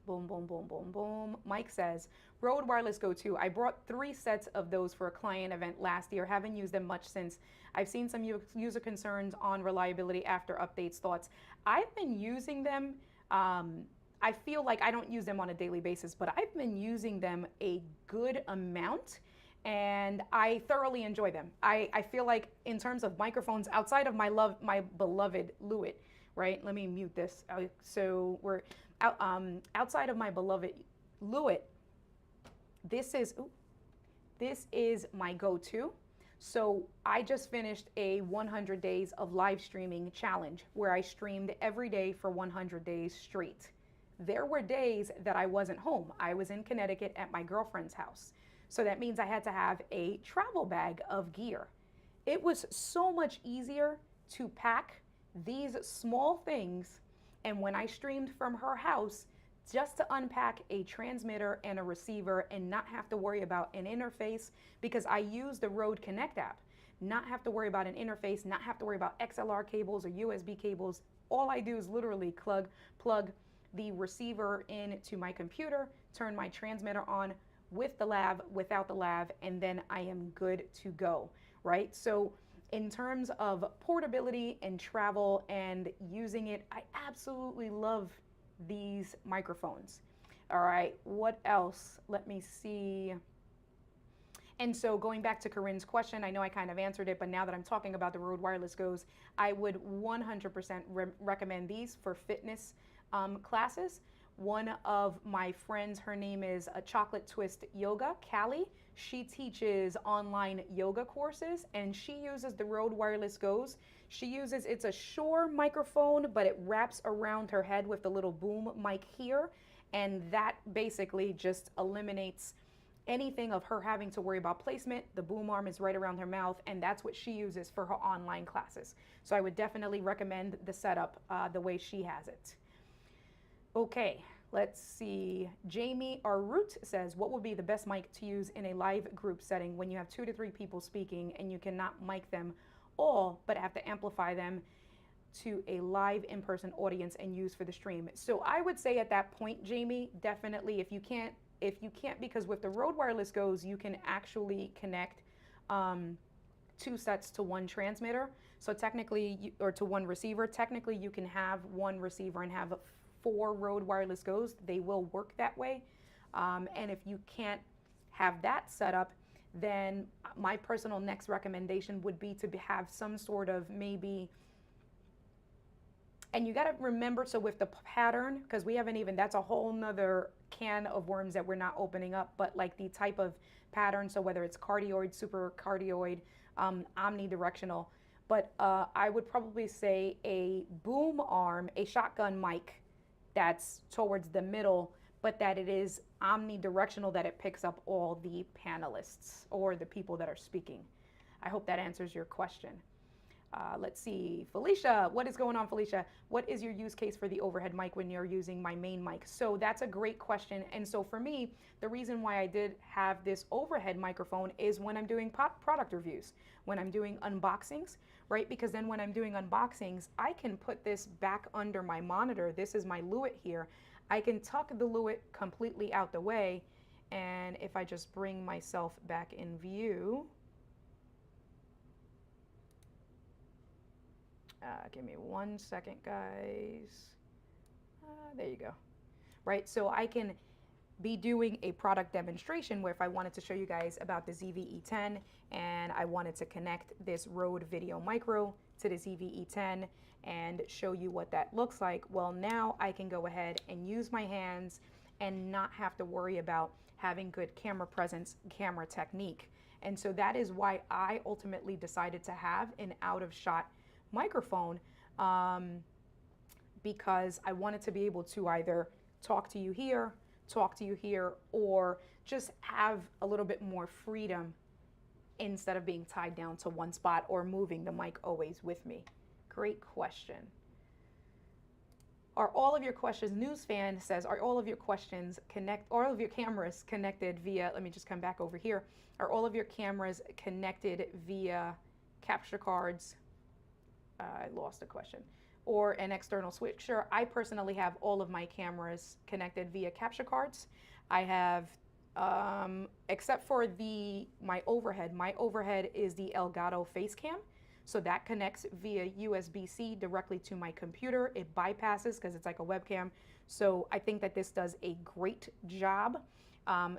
S1: Boom, boom, boom, boom, boom. Mike says, Rode Wireless Go 2. I brought 3 sets of those for a client event last year. Haven't used them much since. I've seen some user concerns on reliability after updates. Thoughts? I've been using them. I feel like I don't use them on a daily basis, but I've been using them a good amount, and I thoroughly enjoy them. I feel like in terms of microphones, outside of my beloved Lewitt, right? Let me mute this. So we're outside of my beloved Lewitt, this is my go-to. So I just finished a 100 days of live streaming challenge where I streamed every day for 100 days straight. There were days that I wasn't home. I was in Connecticut at my girlfriend's house. So that means I had to have a travel bag of gear. It was so much easier to pack these small things, and when I streamed from her house, just to unpack a transmitter and a receiver and not have to worry about an interface, because I use the Rode Connect app, not have to worry about an interface, not have to worry about XLR cables or USB cables. All I do is literally plug the receiver into my computer, turn my transmitter on with the lav, without the lav, and then I am good to go, right? So in terms of portability and travel and using it, I absolutely love these microphones. All right, what else? Let me see. And so going back to Corinne's question, I know I kind of answered it, but now that I'm talking about the Rode Wireless Goes, I would 100% recommend these for fitness classes. One of my friends, her name is a Chocolate Twist Yoga, Callie. She teaches online yoga courses, and she uses the Rode Wireless Goes. It's a Shure microphone, but it wraps around her head with the little boom mic here. And that basically just eliminates anything of her having to worry about placement. The boom arm is right around her mouth, and that's what she uses for her online classes. So I would definitely recommend the setup the way she has it. Okay, let's see. Jamie Arut says, what would be the best mic to use in a live group setting when you have 2 to 3 people speaking and you cannot mic them all, but have to amplify them to a live in-person audience and use for the stream? So I would say at that point, Jamie, definitely, if you can't if you can't, because with the Rode Wireless Go's, you can actually connect 2 sets to 1 transmitter. So technically, or to 1 receiver, technically you can have 1 receiver and have 4 Rode Wireless Go's. They will work that way. And if you can't have that set up, then my personal next recommendation would be to have some sort of maybe, and you got to remember, so with the pattern, because we haven't even, that's a whole nother can of worms that we're not opening up, but like the type of pattern, so whether it's cardioid, super cardioid, omnidirectional, but I would probably say a boom arm, a shotgun mic that's towards the middle, but that it is omnidirectional, that it picks up all the panelists or the people that are speaking. I hope that answers your question. Let's see, Felicia, what is going on, Felicia? What is your use case for the overhead mic when you're using my main mic? So that's a great question. And so for me, the reason why I did have this overhead microphone is when I'm doing product reviews, when I'm doing unboxings, right? Because then when I'm doing unboxings, I can put this back under my monitor. This is my Lewitt here. I can tuck the Lewitt completely out the way. And if I just bring myself back in view, give me 1 second, guys. There you go. Right, so I can be doing a product demonstration where if I wanted to show you guys about the ZV-E10 and I wanted to connect this Rode Video Micro to the ZV-E10 and show you what that looks like, well, now I can go ahead and use my hands and not have to worry about having good camera presence, camera technique. And so that is why I ultimately decided to have an out-of-shot microphone, because I wanted to be able to either talk to you here, or just have a little bit more freedom instead of being tied down to one spot or moving the mic always with me. Great question. Are all of your questions, News Fan says, are all of your questions all of your cameras connected via, let me just come back over here. Are all of your cameras connected via capture cards? I lost the question. Or an external switcher. I personally have all of my cameras connected via capture cards. I have, except for my overhead is the Delgado face cam. So that connects via USB-C directly to my computer. It bypasses because it's like a webcam. So I think that this does a great job.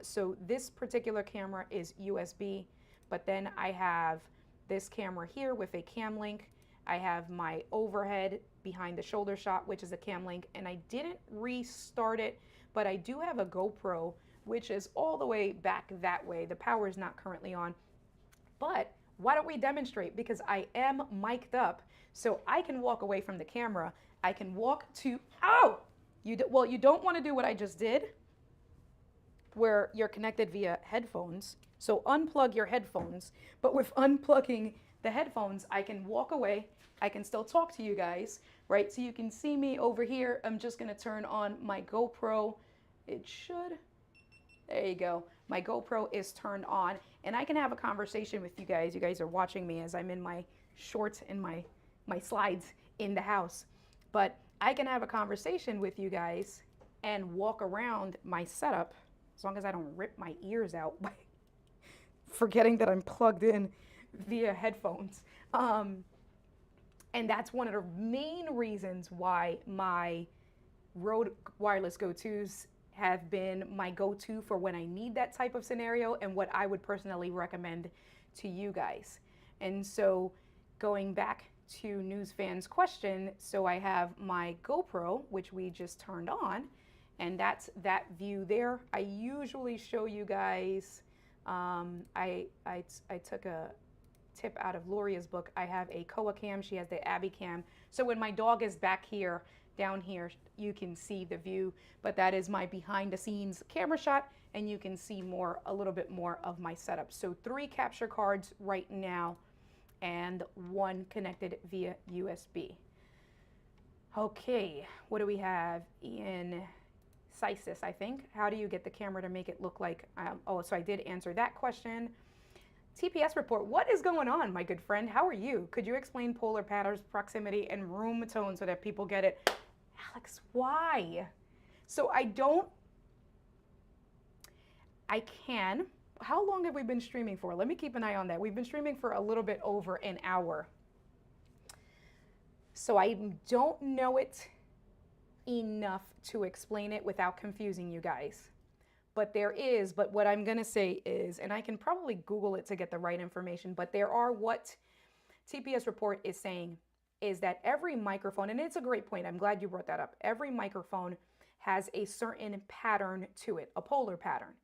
S1: So this particular camera is USB, but then I have this camera here with a cam link. I have my overhead behind the shoulder shot, which is a cam link, and I didn't restart it, but I do have a GoPro, which is all the way back that way. The power is not currently on, but why don't we demonstrate? Because I am mic'd up, so I can walk away from the camera. I can walk to, well, you don't want to do what I just did, where you're connected via headphones. So unplug your headphones, but with unplugging the headphones, I can walk away. I can still talk to you guys, right? So you can see me over here. I'm just gonna turn on my GoPro. It should, there you go. My GoPro is turned on and I can have a conversation with you guys. You guys are watching me as I'm in my shorts and my slides in the house. But I can have a conversation with you guys and walk around my setup as long as I don't rip my ears out by forgetting that I'm plugged in via headphones. And that's one of the main reasons why my Rode Wireless Go-Tos have been my go-to for when I need that type of scenario and what I would personally recommend to you guys. And so going back to News Fan's question, so I have my GoPro, which we just turned on, and that's that view there. I usually show you guys, I took a tip out of Luria's book. I have a Koa cam, she has the Abby cam. So when my dog is back here, down here, you can see the view, but that is my behind the scenes camera shot, and you can see a little bit more of my setup. So 3 capture cards right now, and 1 connected via USB. Okay, what do we have? Ian Sysis, I think. How do you get the camera to make it look like, so I did answer that question. TPS report, what is going on, my good friend? How are you? Could you explain polar patterns, proximity, and room tone so that people get it? Alex, why? So I don't, I can. How long have we been streaming for? Let me keep an eye on that. We've been streaming for a little bit over an hour. So I don't know it enough to explain it without confusing you guys. But what I'm going to say is, and I can probably Google it to get the right information, but what TPS report is saying is that every microphone, and it's a great point, I'm glad you brought that up. Every microphone has a certain pattern to it, a polar pattern.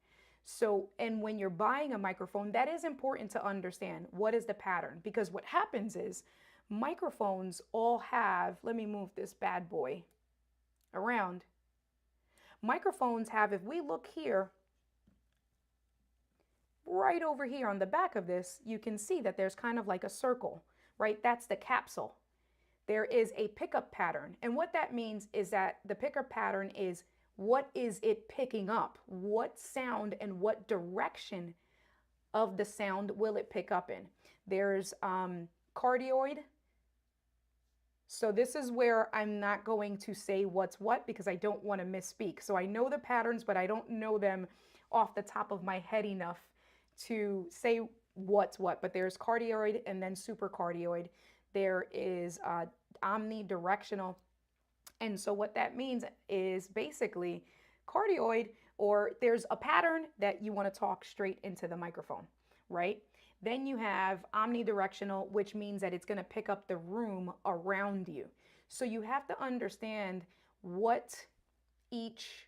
S1: So, and when you're buying a microphone, that is important to understand. What is the pattern? Because what happens is microphones all have, let me move this bad boy around. Microphones have, if we look here, right over here on the back of this, you can see that there's kind of like a circle, right? That's the capsule. There is a pickup pattern. And what that means is that the pickup pattern is what is it picking up? What sound and what direction of the sound will it pick up in? There's cardioid. So this is where I'm not going to say what's what because I don't want to misspeak. So I know the patterns, but I don't know them off the top of my head enough to say what's what. But there's cardioid and then supercardioid. There is omnidirectional. And so what that means is basically cardioid, or there's a pattern that you want to talk straight into the microphone, right? Then you have omnidirectional, which means that it's going to pick up the room around you. So you have to understand what each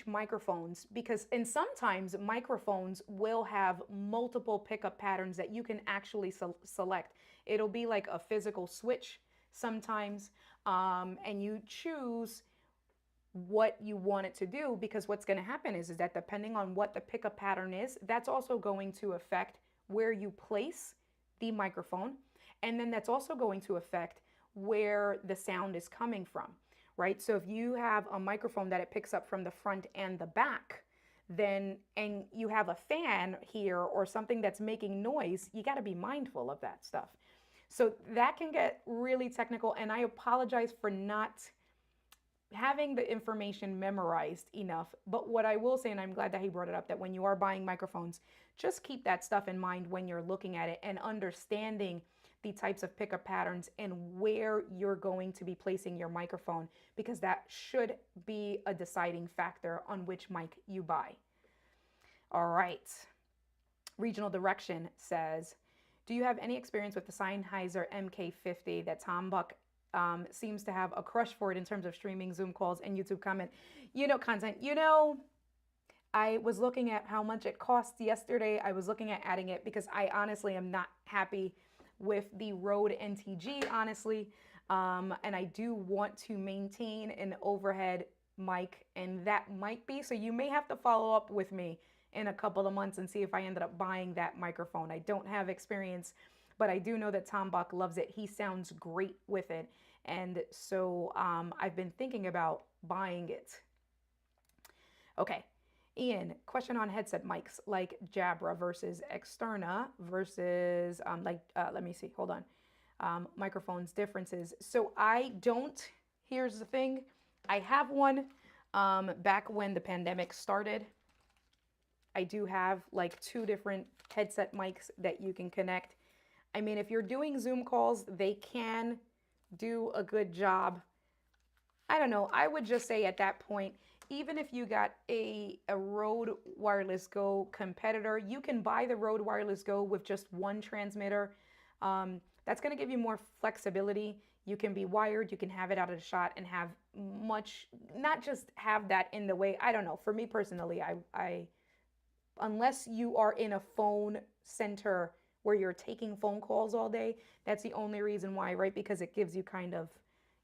S1: microphones, and sometimes microphones will have multiple pickup patterns that you can actually select. It'll be like a physical switch sometimes, and you choose what you want it to do, because what's going to happen is that depending on what the pickup pattern is, that's also going to affect where you place the microphone, and then that's also going to affect where the sound is coming from, right? So if you have a microphone that it picks up from the front and the back, and you have a fan here or something that's making noise, you got to be mindful of that stuff. So that can get really technical, and I apologize for not having the information memorized enough. But what I will say, and I'm glad that he brought it up, that when you are buying microphones, just keep that stuff in mind when you're looking at it and understanding the types of pickup patterns and where you're going to be placing your microphone, because that should be a deciding factor on which mic you buy. All right. Regional Direction says, do you have any experience with the Sennheiser MK50 that Tom Buck seems to have a crush for it in terms of streaming Zoom calls and YouTube content? I was looking at how much it costs yesterday. I was looking at adding it because I honestly am not happy with the Rode NTG, honestly. And I do want to maintain an overhead mic, and that might be, so you may have to follow up with me in a couple of months and see if I ended up buying that microphone. I don't have experience, but I do know that Tom Buck loves it. He sounds great with it. And so I've been thinking about buying it. Okay. Ian, question on headset mics like Jabra versus Externa versus let me see, hold on. Microphones differences. So here's the thing. I have one back when the pandemic started. I do have like 2 different headset mics that you can connect. I mean, if you're doing Zoom calls, they can do a good job. I don't know. I would just say at that point, even if you got a Rode Wireless Go competitor, you can buy the Rode Wireless Go with just one transmitter. That's going to give you more flexibility. You can be wired, you can have it out of the shot and have not just have that in the way. I don't know. For me personally, unless you are in a phone center where you're taking phone calls all day, that's the only reason why, right? Because it gives you kind of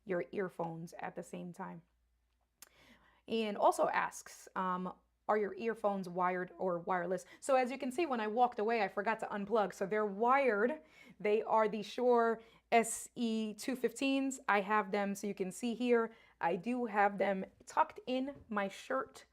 S1: your earphones at the same time. And also asks, are your earphones wired or wireless? So as you can see, when I walked away, I forgot to unplug. So they're wired. They are the Shure SE215s. I have them, so you can see here, I do have them tucked in my shirt.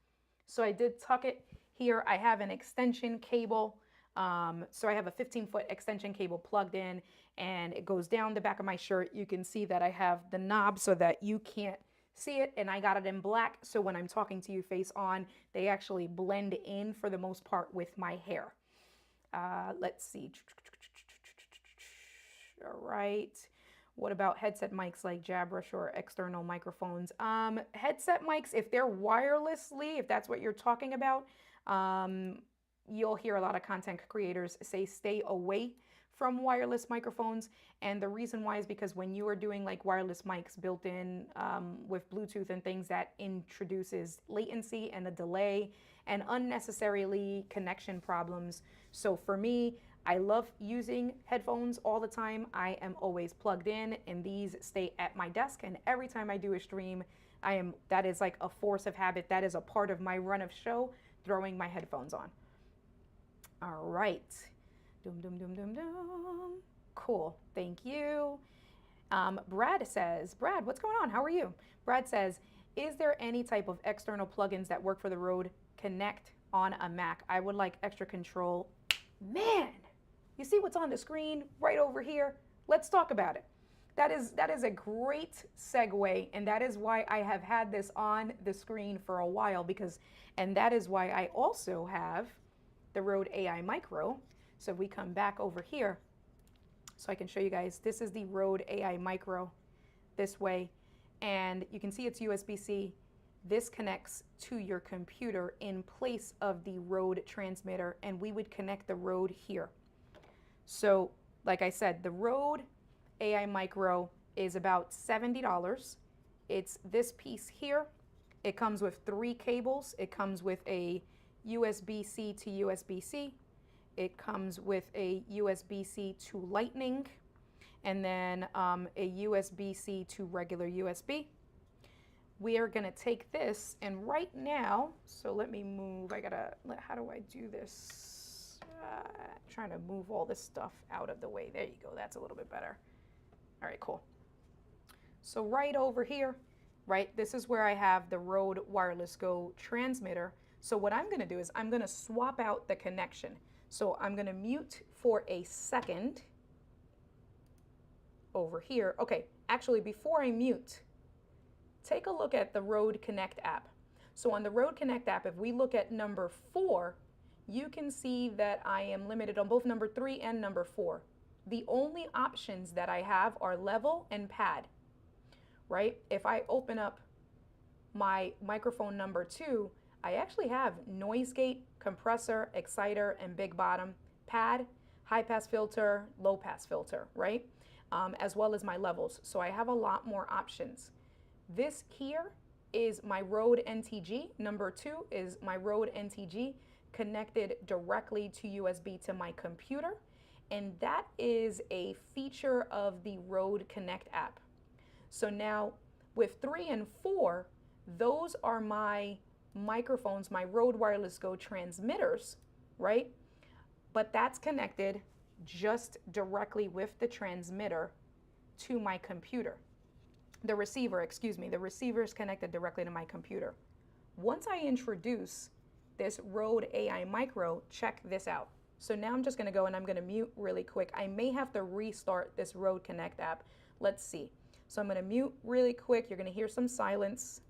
S1: So I did tuck it here. I have an extension cable. So I have a 15-foot extension cable plugged in, and it goes down the back of my shirt. You can see that I have the knob so that you can't see it, and I got it in black. So when I'm talking to you face on, they actually blend in for the most part with my hair. Let's see. All right. What about headset mics like Jabrush or external microphones? Headset mics, if they're wirelessly, if that's what you're talking about, you'll hear a lot of content creators say stay away from wireless microphones. And the reason why is because when you are doing like wireless mics built in with Bluetooth and things, that introduces latency and a delay and unnecessarily connection problems. So for me, I love using headphones all the time. I am always plugged in, and these stay at my desk. And every time I do a stream, that is like a force of habit. That is a part of my run of show, throwing my headphones on. All right. Dum, dum, dum, dum, dum. Cool. Thank you. Brad says, Brad, what's going on? How are you? Brad says, is there any type of external plugins that work for the Rode Connect on a Mac? I would like extra control. Man, you see what's on the screen right over here? Let's talk about it. That is a great segue, and that is why I have had this on the screen for a while, and that is why I also have the Rode AI Micro. So if we come back over here, so I can show you guys, this is the Rode AI Micro this way, and you can see it's USB-C. This connects to your computer in place of the Rode transmitter, and we would connect the Rode here. So like I said, the Rode AI Micro is about $70. It's this piece here. It comes with 3 cables. It comes with a USB-C to USB-C. It comes with a USB-C to Lightning, and then a USB-C to regular USB. We are gonna take this, and right now, so let me move, how do I do this? Trying to move all this stuff out of the way. There you go, that's a little bit better. All right, cool. So right over here, right, this is where I have the Rode Wireless Go transmitter. So what I'm gonna do is I'm gonna swap out the connection. So I'm gonna mute for a second over here. Okay, actually before I mute, take a look at the Rode Connect app. So on the Rode Connect app, if we look at number 4, you can see that I am limited on both number 3 and number 4. The only options that I have are level and pad, right? If I open up my microphone number 2, I actually have noise gate, compressor, exciter, and big bottom, pad, high pass filter, low pass filter, right? As well as my levels. So I have a lot more options. This here is my Rode NTG. Number 2 is my Rode NTG connected directly to USB to my computer. And that is a feature of the Rode Connect app. So now with 3 and 4, those are my microphones, my Rode Wireless Go transmitters, right? But that's connected just directly with the transmitter to my computer. The receiver is connected directly to my computer. Once I introduce this Rode AI Micro, check this out. So now I'm just gonna go and I'm gonna mute really quick. I may have to restart this Rode Connect app. Let's see. So I'm gonna mute really quick. You're gonna hear some silence.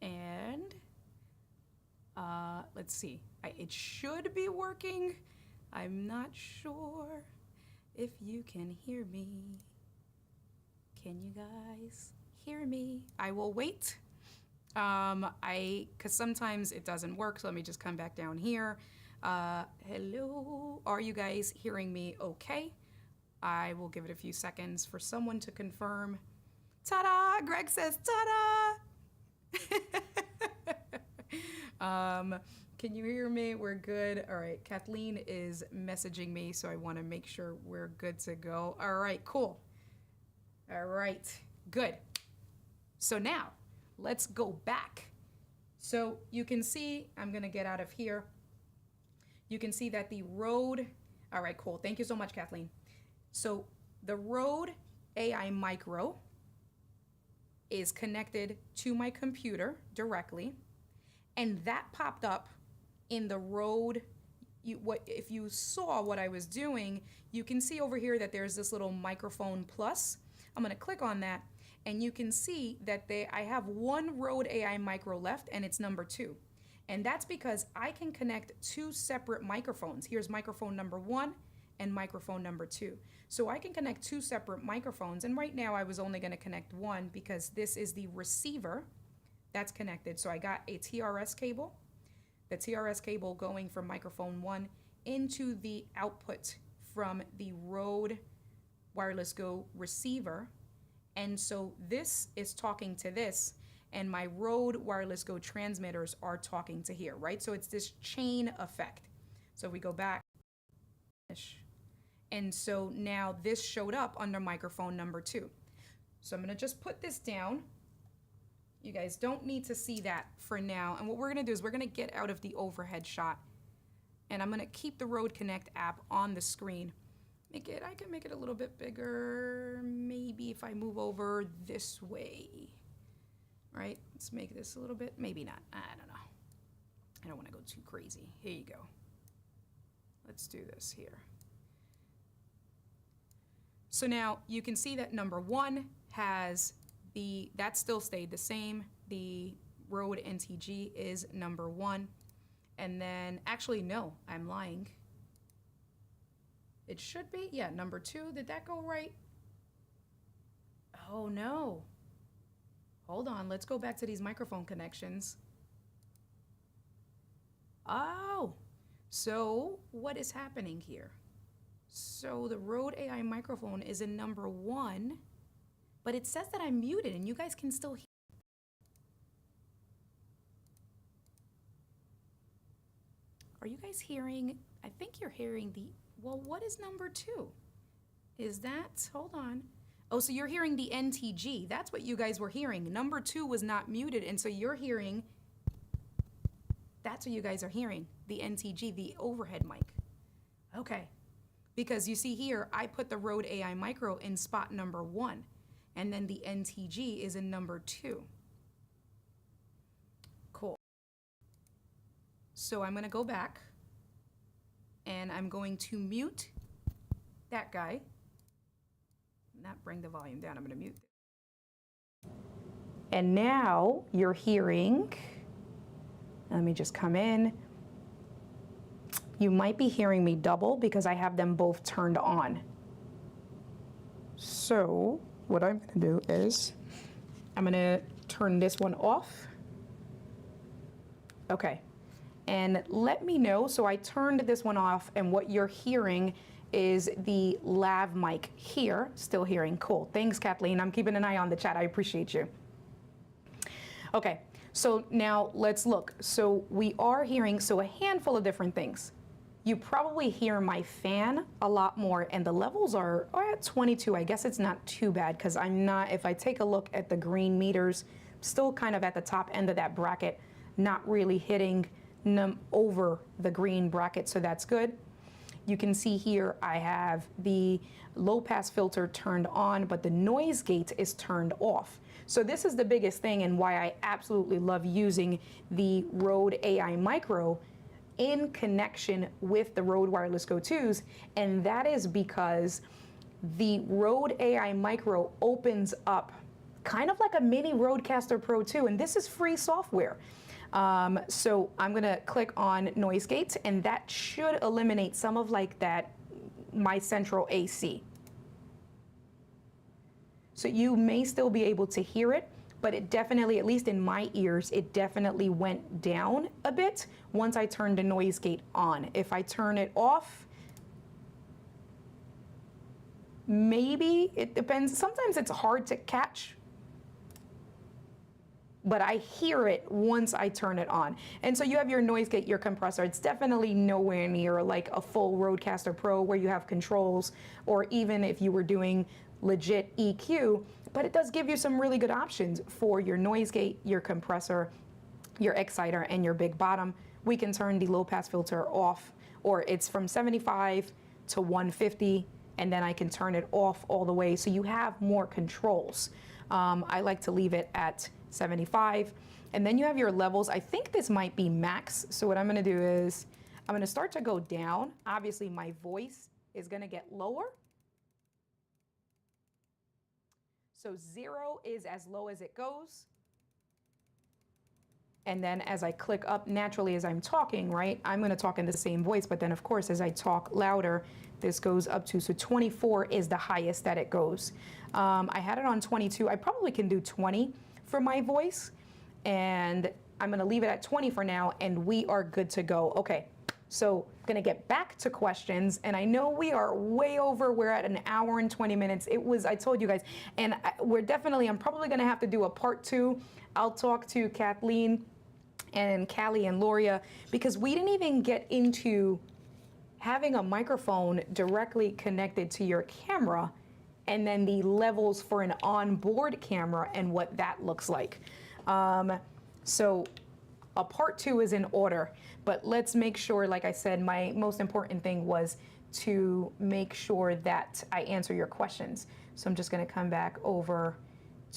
S1: And let's see, it should be working. I'm not sure if you can hear me. Can you guys hear me? I will wait. Cause sometimes it doesn't work, so let me just come back down here. Hello, are you guys hearing me okay? I will give it a few seconds for someone to confirm. Ta-da! Greg says ta-da! Can you hear me? We're good. All right, Kathleen is messaging me, so I want to make sure we're good to go. All right, cool. All right, good. So now, let's go back. So you can see, I'm gonna get out of here. You can see that the Rode, all right, cool. Thank you so much, Kathleen. So the Rode AI Micro is connected to my computer directly, and that popped up in the Rode. If you saw what I was doing, you can see over here that there's this little microphone plus. I'm gonna click on that, and you can see that I have one Rode AI Micro left, and it's number 2. And that's because I can connect 2 separate microphones. Here's microphone number 1 and microphone number 2. So I can connect 2 separate microphones, and right now I was only gonna connect one because this is the receiver that's connected. So I got a TRS cable, the TRS cable going from microphone 1 into the output from the Rode Wireless Go receiver. And so this is talking to this, and my Rode Wireless Go transmitters are talking to here, right? So it's this chain effect. So we go back, and so now this showed up under microphone number 2. So I'm gonna just put this down. You guys don't need to see that for now. And what we're gonna do is we're gonna get out of the overhead shot, and I'm gonna keep the Rode Connect app on the screen. I can make it a little bit bigger, maybe if I move over this way, right? Let's make this a little bit, maybe not, I don't know. I don't wanna go too crazy. Here you go. Let's do this here. So now you can see that number 1 has that still stayed the same. The Rode NTG is number 1. And then, actually, no, I'm lying. It should be, yeah, number 2. Did that go right? Oh, no. Hold on, let's go back to these microphone connections. Oh, so what is happening here? So the Rode AI microphone is in number 1, but it says that I'm muted and you guys can still hear. Are you guys hearing? I think you're hearing well, what is number 2? Is that, hold on. Oh, so you're hearing the NTG. That's what you guys were hearing. Number 2 was not muted, and so you're hearing, that's what you guys are hearing, the NTG, the overhead mic. Okay, because you see here, I put the Rode AI Micro in spot number 1, and then the NTG is in number 2. Cool. So I'm gonna go back, and I'm going to mute that guy. Not bring the volume down, I'm gonna mute it. And now you're hearing, let me just come in. You might be hearing me double because I have them both turned on. So what I'm gonna do is, I'm gonna turn this one off. Okay, and let me know, so I turned this one off, and what you're hearing is the lav mic here, still hearing. Cool, thanks Kathleen, I'm keeping an eye on the chat, I appreciate you. Okay, so now let's look. So we are hearing, so a handful of different things. You probably hear my fan a lot more, and the levels are at 22. I guess it's not too bad, because I'm not, if I take a look at the green meters, still kind of at the top end of that bracket, not really hitting over the green bracket, so that's good. You can see here I have the low pass filter turned on, but the noise gate is turned off. So this is the biggest thing, and why I absolutely love using the Rode AI Micro in connection with the Rode Wireless Go 2s, and that is because the Rode AI Micro opens up kind of like a mini Rodecaster Pro 2, and this is free software. So I'm gonna click on noise gate, and that should eliminate some of like that, my central AC. So you may still be able to hear it, but it definitely, at least in my ears, it definitely went down a bit once I turned the noise gate on. If I turn it off, maybe, it depends. Sometimes it's hard to catch, but I hear it once I turn it on. And so you have your noise gate, your compressor. It's definitely nowhere near like a full Rodecaster Pro where you have controls, or even if you were doing legit EQ, but it does give you some really good options for your noise gate, your compressor, your exciter, and your big bottom. We can turn the low pass filter off, or it's from 75 to 150, and then I can turn it off all the way, so you have more controls. I like to leave it at 75, and then you have your levels. I think this might be max, so what I'm gonna do is I'm gonna start to go down. Obviously my voice is gonna get lower. So 0 is as low as it goes. And then as I click up, naturally as I'm talking, right, I'm gonna talk in the same voice, but then of course as I talk louder, this goes up to, so 24 is the highest that it goes. I had it on 22. I probably can do 20 for my voice, and I'm gonna leave it at 20 for now, and we are good to go. Okay, so I'm gonna get back to questions, and I know we are way over. We're at an hour and 20 minutes. It was, I told you guys, and I'm probably gonna have to do a part 2. I'll talk to Kathleen and Callie and Luria, because we didn't even get into having a microphone directly connected to your camera, and then the levels for an onboard camera and what that looks like. So a part 2 is in order, but let's make sure, like I said, my most important thing was to make sure that I answer your questions. So I'm just gonna come back over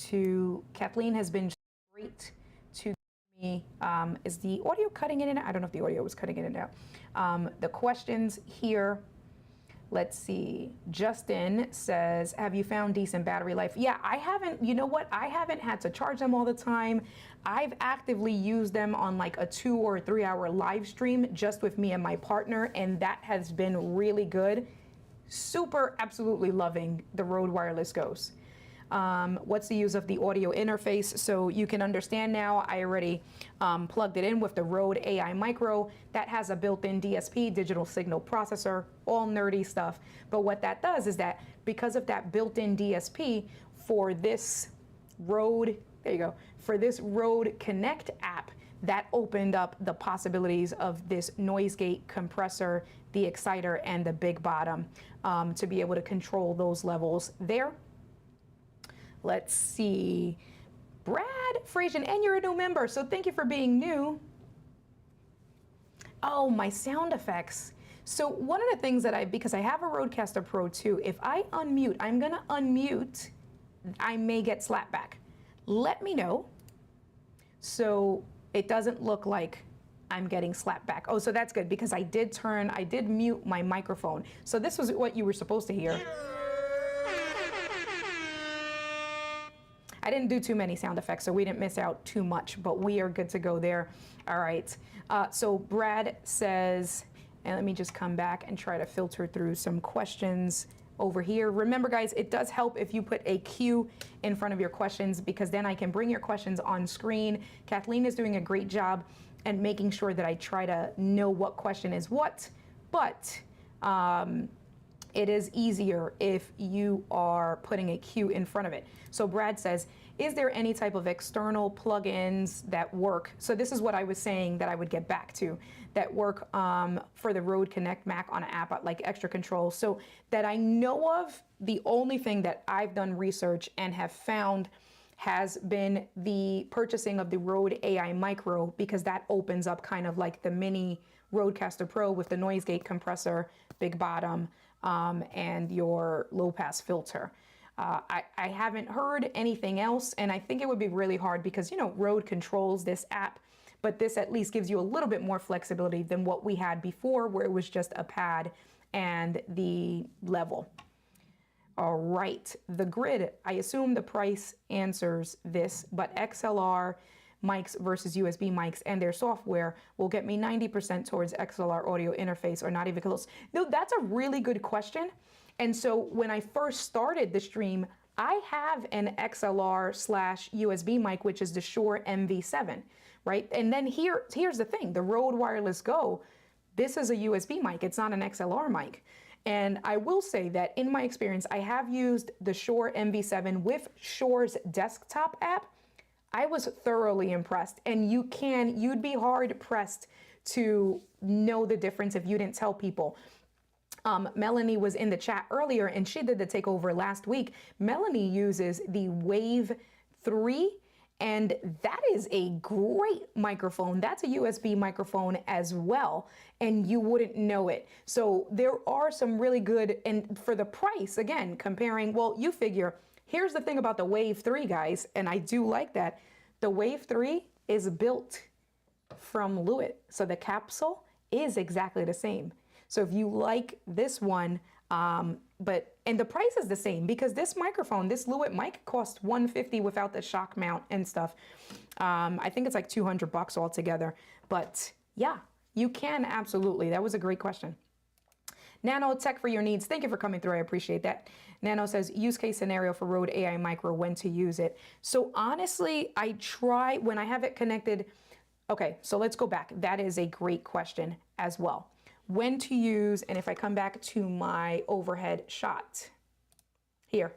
S1: to, Kathleen has been great to me. Is the audio cutting in and out? I don't know if the audio was cutting in and out. The questions here, let's see. Justin says, have you found decent battery life? Yeah, I haven't, you know what? I haven't had to charge them all the time. I've actively used them on like a 2 or 3 hour live stream just with me and my partner, and that has been really good. Super, absolutely loving the Rode Wireless Gos. What's the use of the audio interface? So you can understand now, I already plugged it in with the Rode AI Micro. That has a built-in DSP, digital signal processor, all nerdy stuff. But what that does is that because of that built-in DSP for this Rode, there you go, for this Rode Connect app, that opened up the possibilities of this noise gate, compressor, the exciter, and the big bottom to be able to control those levels there. Let's see, Brad Frasian, and you're a new member, so thank you for being new. Oh, my sound effects. So one of the things that because I have a Rodecaster Pro 2, if I unmute, I'm gonna unmute, I may get slapped back. Let me know, so it doesn't look like I'm getting slapped back. Oh, so that's good, because I did mute my microphone. So this was what you were supposed to hear. I didn't do too many sound effects, so we didn't miss out too much, but we are good to go there. All right, so Brad says, and let me just come back and try to filter through some questions over here. Remember guys, it does help if you put a Q in front of your questions, because then I can bring your questions on screen. Kathleen is doing a great job and making sure that I try to know what question is what, but it is easier if you are putting a Q in front of it. So Brad says, is there any type of external plugins that work? So this is what I was saying that I would get back to, that work for the Rode Connect Mac on an app like Extra Control. So that I know of, the only thing that I've done research and have found has been the purchasing of the Rode AI Micro, because that opens up kind of like the mini Rodecaster Pro with the noise gate compressor, big bottom, and your low pass filter. I haven't heard anything else, and I think it would be really hard because, you know, Rode controls this app, but this at least gives you a little bit more flexibility than what we had before, where it was just a pad and the level. All right, the grid, I assume the price answers this, but XLR mics versus USB mics and their software will get me 90% towards XLR audio interface, or not even close. No, that's a really good question. And so when I first started the stream, I have an XLR/USB mic, which is the Shure MV7, right? And then here's the thing, the Rode Wireless Go, this is a USB mic, it's not an XLR mic.
S2: And I will say that in my experience, I have used the Shure MV7 with Shure's desktop app. I was thoroughly impressed, and you'd be hard pressed to know the difference if you didn't tell people. Melanie was in the chat earlier and she did the takeover last week. Melanie uses the Wave 3, and that is a great microphone. That's a USB microphone as well, and you wouldn't know it. So there are some really good, and for the price, again, comparing, well, you figure, here's the thing about the Wave 3, guys, and I do like that. The Wave 3 is built from Lewitt, so the capsule is exactly the same. So if you like this one, and the price is the same, because this microphone, this Lewitt mic, costs $150 without the shock mount and stuff. I think it's like $200 altogether. But yeah, you can absolutely. That was a great question. Nano, tech for your needs. Thank you for coming through. I appreciate that. Nano says, use case scenario for Rode AI Micro, when to use it. So honestly, I try when I have it connected. Okay, so let's go back. That is a great question as well. When to use, and if I come back to my overhead shot, here,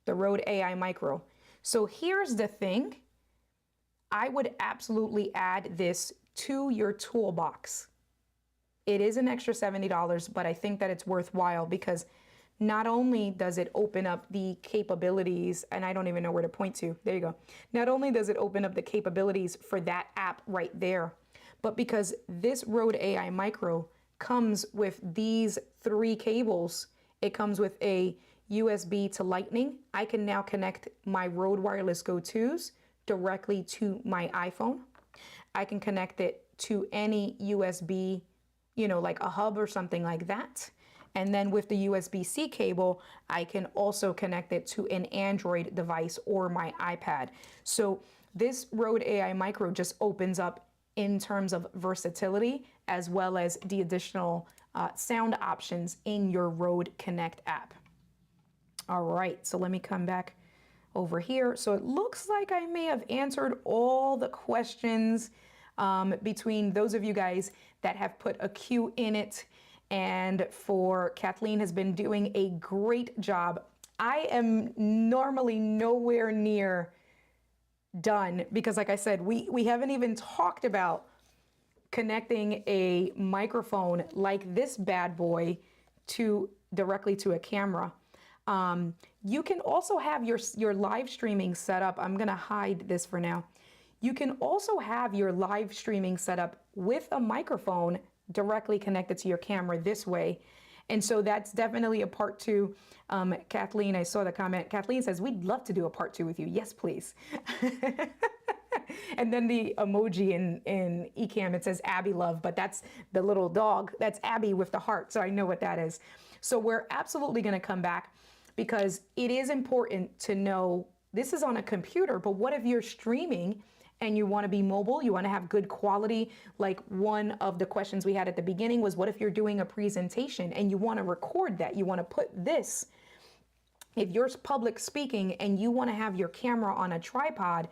S2: the Rode AI Micro. So here's the thing. I would absolutely add this to your toolbox. It is an extra $70, but I think that it's worthwhile because not only does it open up the capabilities, and I don't even know where to point to, there you go. Not only does it open up the capabilities for that app right there, but because this Rode AI Micro comes with these 3 cables, it comes with a USB to Lightning. I can now connect my Rode Wireless Go 2s directly to my iPhone. I can connect it to any USB, you know, like a hub or something like that. And then with the USB-C cable, I can also connect it to an Android device or my iPad. So this Rode AI Micro just opens up in terms of versatility, as well as the additional sound options in your Rode Connect app. All right, so let me come back over here. So it looks like I may have answered all the questions between those of you guys that have put a Q in it, and for Kathleen has been doing a great job. I am normally nowhere near done because, like I said, we haven't even talked about connecting a microphone like this bad boy directly to a camera. You can also have your live streaming set up. I'm gonna hide this for now. You can also have your live streaming set up with a microphone directly connected to your camera this way. And so that's definitely a part 2. Kathleen, I saw the comment. Kathleen says, we'd love to do a part 2 with you. Yes, please. And then the emoji in eCam, it says Abby love, but that's the little dog. That's Abby with the heart. So I know what that is. So we're absolutely going to come back because it is important to know this is on a computer, but what if you're streaming and you want to be mobile, you want to have good quality? Like one of the questions we had at the beginning was, what if you're doing a presentation and you want to record that? You want to put this, if you're public speaking and you want to have your camera on a tripod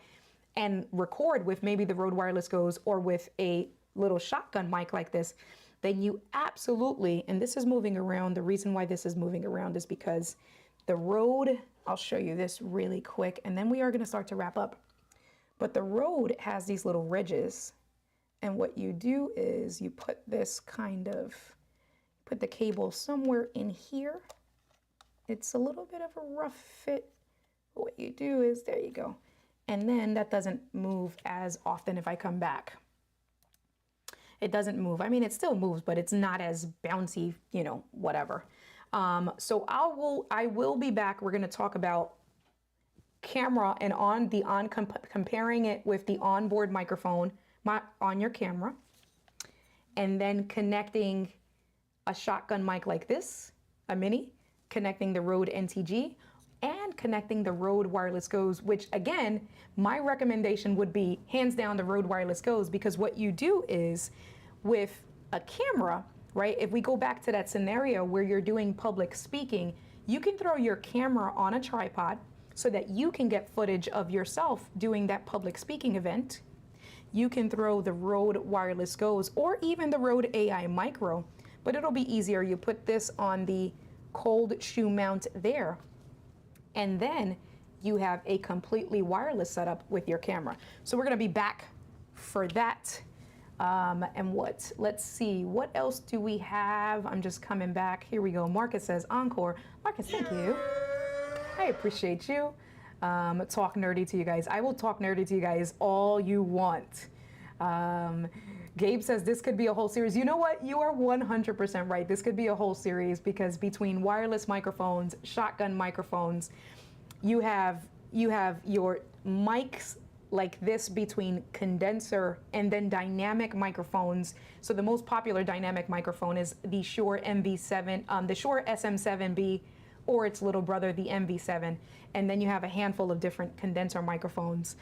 S2: and record with maybe the Rode Wireless Goes or with a little shotgun mic like this, then you absolutely, and this is moving around. The reason why this is moving around is because the Rode, I'll show you this really quick, and then we are going to start to wrap up. But the Rode has these little ridges, and what you do is you put this put the cable somewhere in here. It's a little bit of a rough fit, but what you do is, there you go. And then that doesn't move as often if I come back. It doesn't move. I mean, it still moves, but it's not as bouncy, you know, whatever. So I will be back. We're going to talk about camera and comparing it with the onboard microphone on your camera, and then connecting a shotgun mic like this, a mini, connecting the Rode NTG, and connecting the Rode Wireless Goes, which again, my recommendation would be hands down the Rode Wireless Goes, because what you do is with a camera, right? If we go back to that scenario where you're doing public speaking, you can throw your camera on a tripod so that you can get footage of yourself doing that public speaking event. You can throw the Rode Wireless Goes or even the Rode AI Micro, but it'll be easier. You put this on the cold shoe mount there, and then you have a completely wireless setup with your camera. So we're gonna be back for that. Let's see, what else do we have? I'm just coming back. Here we go. Marcus says encore. Marcus, thank you. I appreciate you. Talk nerdy to you guys. I will talk nerdy to you guys all you want. Gabe says this could be a whole series. You know what? You are 100% right. This could be a whole series because between wireless microphones, shotgun microphones, you have your mics like this between condenser and then dynamic microphones. So the most popular dynamic microphone is the Shure MV7, the Shure SM7B, or its little brother, the MV7. And then you have a handful of different condenser microphones.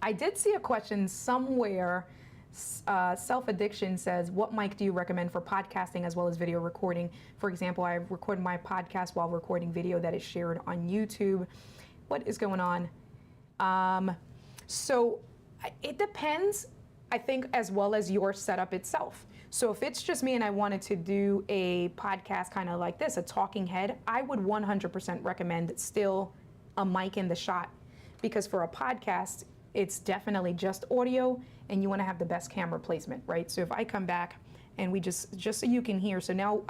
S2: I did see a question somewhere. Self-Addiction says, what mic do you recommend for podcasting as well as video recording? For example, I record my podcast while recording video that is shared on YouTube. What is going on? So it depends, I think, as well as your setup itself. So if it's just me and I wanted to do a podcast kind of like this, a talking head, I would 100% recommend still a mic in the shot, because for a podcast, it's definitely just audio and you want to have the best camera placement, right? So if I come back and we just so you can hear, so now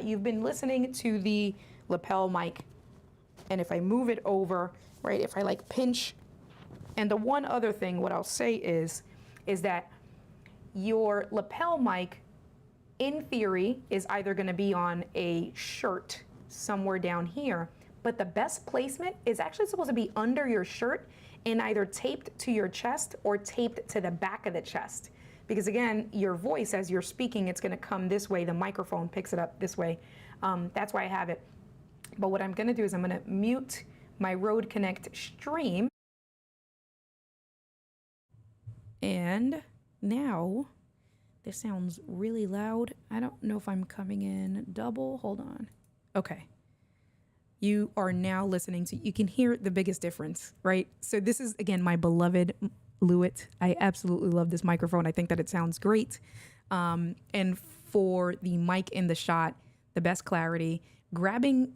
S2: you've been listening to the lapel mic, and if I move it over, right, if I like pinch, and the one other thing, what I'll say is that your lapel mic, in theory, is either going to be on a shirt somewhere down here, but the best placement is actually supposed to be under your shirt and either taped to your chest or taped to the back of the chest. Because again, your voice, as you're speaking, it's going to come this way. The microphone picks it up this way. That's why I have it. But what I'm going to do is I'm going to mute my Rode Connect stream. And now, this sounds really loud. I don't know if I'm coming in double. Hold on. Okay. You are now listening to, you can hear the biggest difference, right? So this is, again, my beloved Lewitt. I absolutely love this microphone. I think that it sounds great. And for the mic in the shot, the best clarity, grabbing,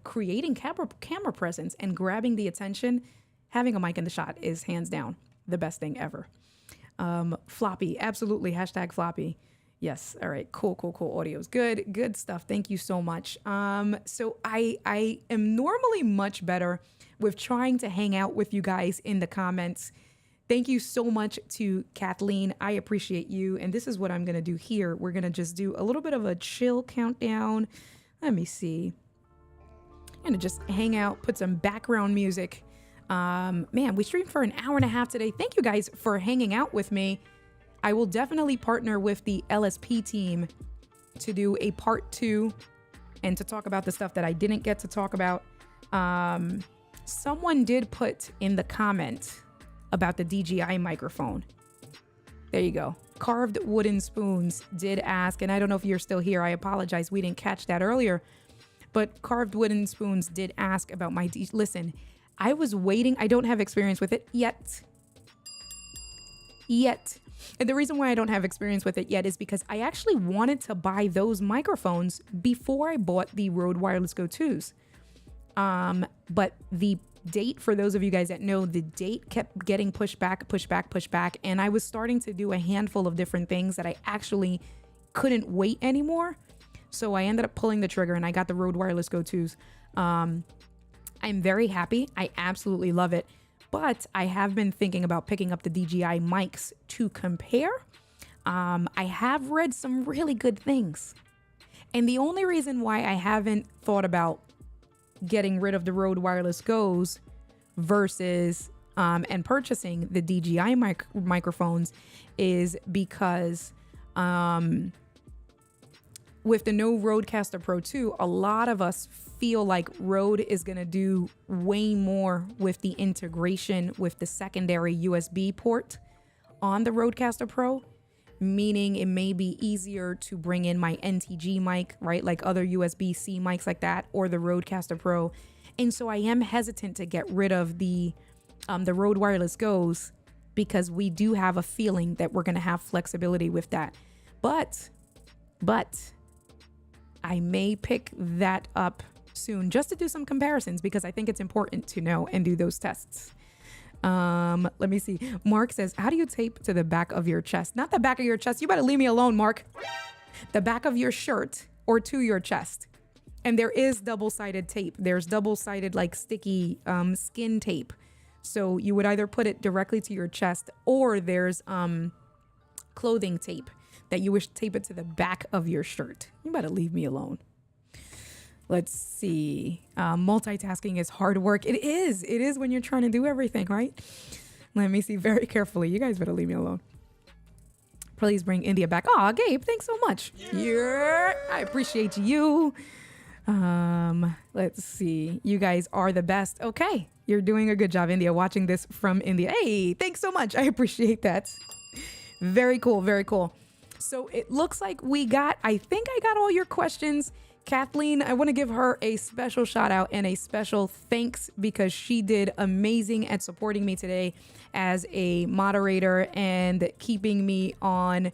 S2: creating camera presence and grabbing the attention, having a mic in the shot is hands down the best thing ever. Floppy, absolutely. Hashtag floppy. Yes. All right. Cool. Audio is good. Good stuff. Thank you so much. So I am normally much better with trying to hang out with you guys in the comments. Thank you so much to Kathleen. I appreciate you. And this is what I'm going to do here. We're going to just do a little bit of a chill countdown. Let me see. I'm going to just hang out, put some background music. Man, we streamed for an hour and a half today. Thank you guys for hanging out with me. I will definitely partner with the LSP team to do a part 2 and to talk about the stuff that I didn't get to talk about. Someone did put in the comment about the DJI microphone. There you go. Carved Wooden Spoons did ask, and I don't know if you're still here. I apologize. We didn't catch that earlier. But Carved Wooden Spoons did ask about my... Listen, I was waiting. I don't have experience with it yet. And the reason why I don't have experience with it yet is because I actually wanted to buy those microphones before I bought the Rode Wireless Go 2s. But the date, for those of you guys that know, the date kept getting pushed back. And I was starting to do a handful of different things that I actually couldn't wait anymore. So I ended up pulling the trigger and I got the Rode Wireless Go 2s. I'm very happy. I absolutely love it. But I have been thinking about picking up the DJI mics to compare. I have read some really good things. And the only reason why I haven't thought about getting rid of the Rode Wireless Go's versus and purchasing the DJI microphones is because with the no Rodecaster Pro 2, a lot of us feel like Rode is going to do way more with the integration with the secondary USB port on the Rodecaster Pro, meaning it may be easier to bring in my NTG mic, right? Like other USB-C mics like that, or the Rodecaster Pro. And so I am hesitant to get rid of the Rode Wireless Go's because we do have a feeling that we're going to have flexibility with that. But
S1: but I may pick that up soon just to do some comparisons because I think it's important to know and do those tests. Let me see. Mark says, how do you tape to the back of your chest? Not the back of your chest. You better leave me alone, Mark. The back of your shirt or to your chest. And there is double-sided tape. There's double-sided like sticky skin tape. So you would either put it directly to your chest or there's clothing tape that you wish to tape it to the back of your shirt. You better leave me alone. Let's see. Multitasking is hard work. It is. It is when you're trying to do everything, right? Let me see very carefully. You guys better leave me alone. Please bring India back. Oh, Gabe, thanks so much. Yeah, I appreciate you. Let's see. You guys are the best. Okay. You're doing a good job, India, watching this from India. Hey, thanks so much. I appreciate that. Very cool. Very cool. So it looks like I think I got all your questions. Kathleen, I want to give her a special shout out and a special thanks because she did amazing at supporting me today as a moderator and keeping me on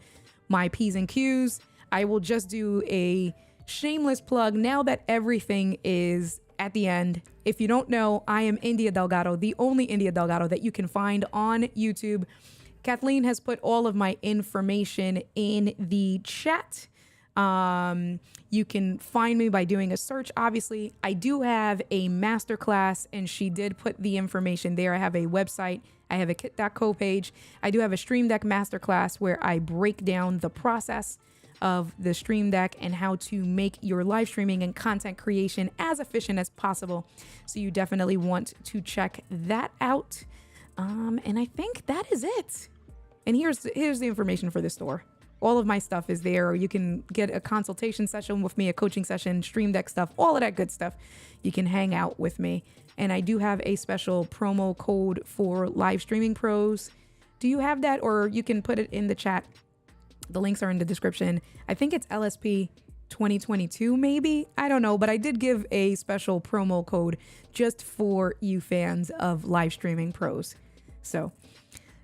S1: my P's and Q's. I will just do a shameless plug now that everything is at the end. If you don't know, I am India Delgado, the only India Delgado that you can find on YouTube. Kathleen has put all of my information in the chat. You can find me by doing a search. Obviously, I do have a masterclass and she did put the information there. I have a website. I have a kit.co page. I do have a Stream Deck masterclass where I break down the process of the Stream Deck and how to make your live streaming and content creation as efficient as possible. So you definitely want to check that out. And I think that is it. And here's the information for the store. All of my stuff is there, or you can get a consultation session with me, a coaching session, Stream Deck stuff, all of that good stuff. You can hang out with me. And I do have a special promo code for live streaming pros. Do you have that? Or you can put it in the chat. The links are in the description. I think it's LSP 2022, maybe. I don't know, but I did give a special promo code just for you fans of live streaming pros. So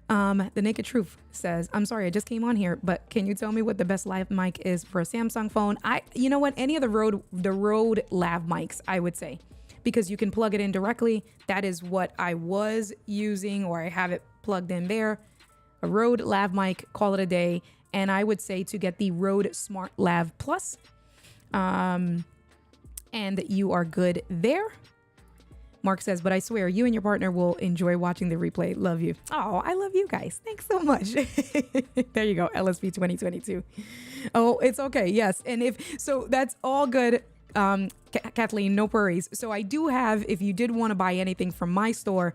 S1: The Naked Truth says, I'm sorry, I just came on here, but can you tell me what the best live mic is for a Samsung phone? You know what? Any of the Rode lav mics, I would say, because you can plug it in directly. That is what I was using, or I have it plugged in there. A Rode lav mic, call it a day. And I would say to get the Rode Smart Lav Plus. And you are good there. Mark says, but I swear you and your partner will enjoy watching the replay. Love you. Oh, I love you guys. Thanks so much. There you go. LSP 2022. Oh, it's okay. Yes. And so that's all good. Kathleen, no worries. So I do have, if you did want to buy anything from my store,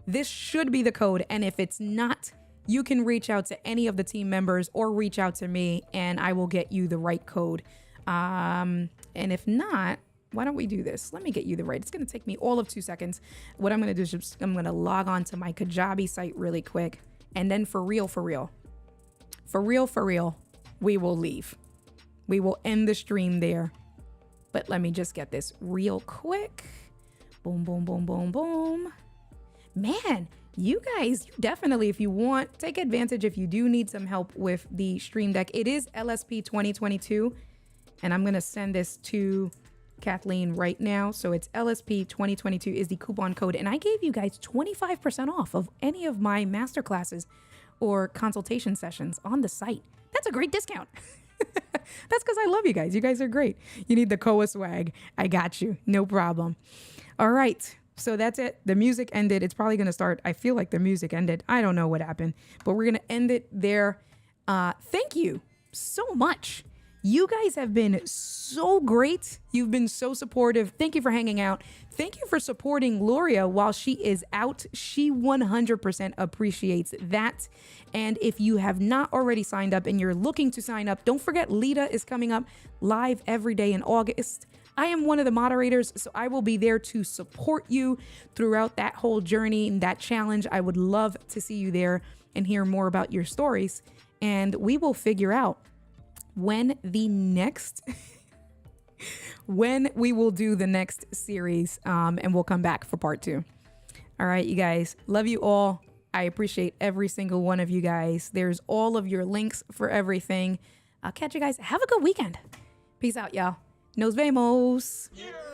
S1: this should be the code. And if it's not, you can reach out to any of the team members or reach out to me and I will get you the right code. And if not, why don't we do this? Let me get you the right. It's going to take me all of 2 seconds. What I'm going to do is just, I'm going to log on to my Kajabi site really quick. And then for real, we will leave. We will end the stream there. But let me just get this real quick. Boom, boom, boom, boom, boom. Man, you guys, definitely, if you want, take advantage if you do need some help with the Stream Deck. It is LSP 2022. And I'm going to send this to Kathleen right now. So it's LSP 2022 is the coupon code. And I gave you guys 25% off of any of my masterclasses or consultation sessions on the site. That's a great discount. That's because I love you guys. You guys are great. You need the Koa swag. I got you. No problem. All right. So that's it. The music ended. It's probably going to start. I feel like the music ended. I don't know what happened, but we're going to end it there. Thank you so much. You guys have been so great. You've been so supportive. Thank you for hanging out. Thank you for supporting Luria while she is out. She 100% appreciates that. And if you have not already signed up and you're looking to sign up, don't forget Lita is coming up live every day in August. I am one of the moderators, so I will be there to support you throughout that whole journey and that challenge. I would love to see you there and hear more about your stories. And we will figure out when we will do the next series, and we'll come back for part 2. All right, you guys, love you all. I appreciate every single one of you guys. There's all of your links for everything. I'll catch you guys. Have a good weekend. Peace out, y'all. Nos vemos.
S3: Yeah.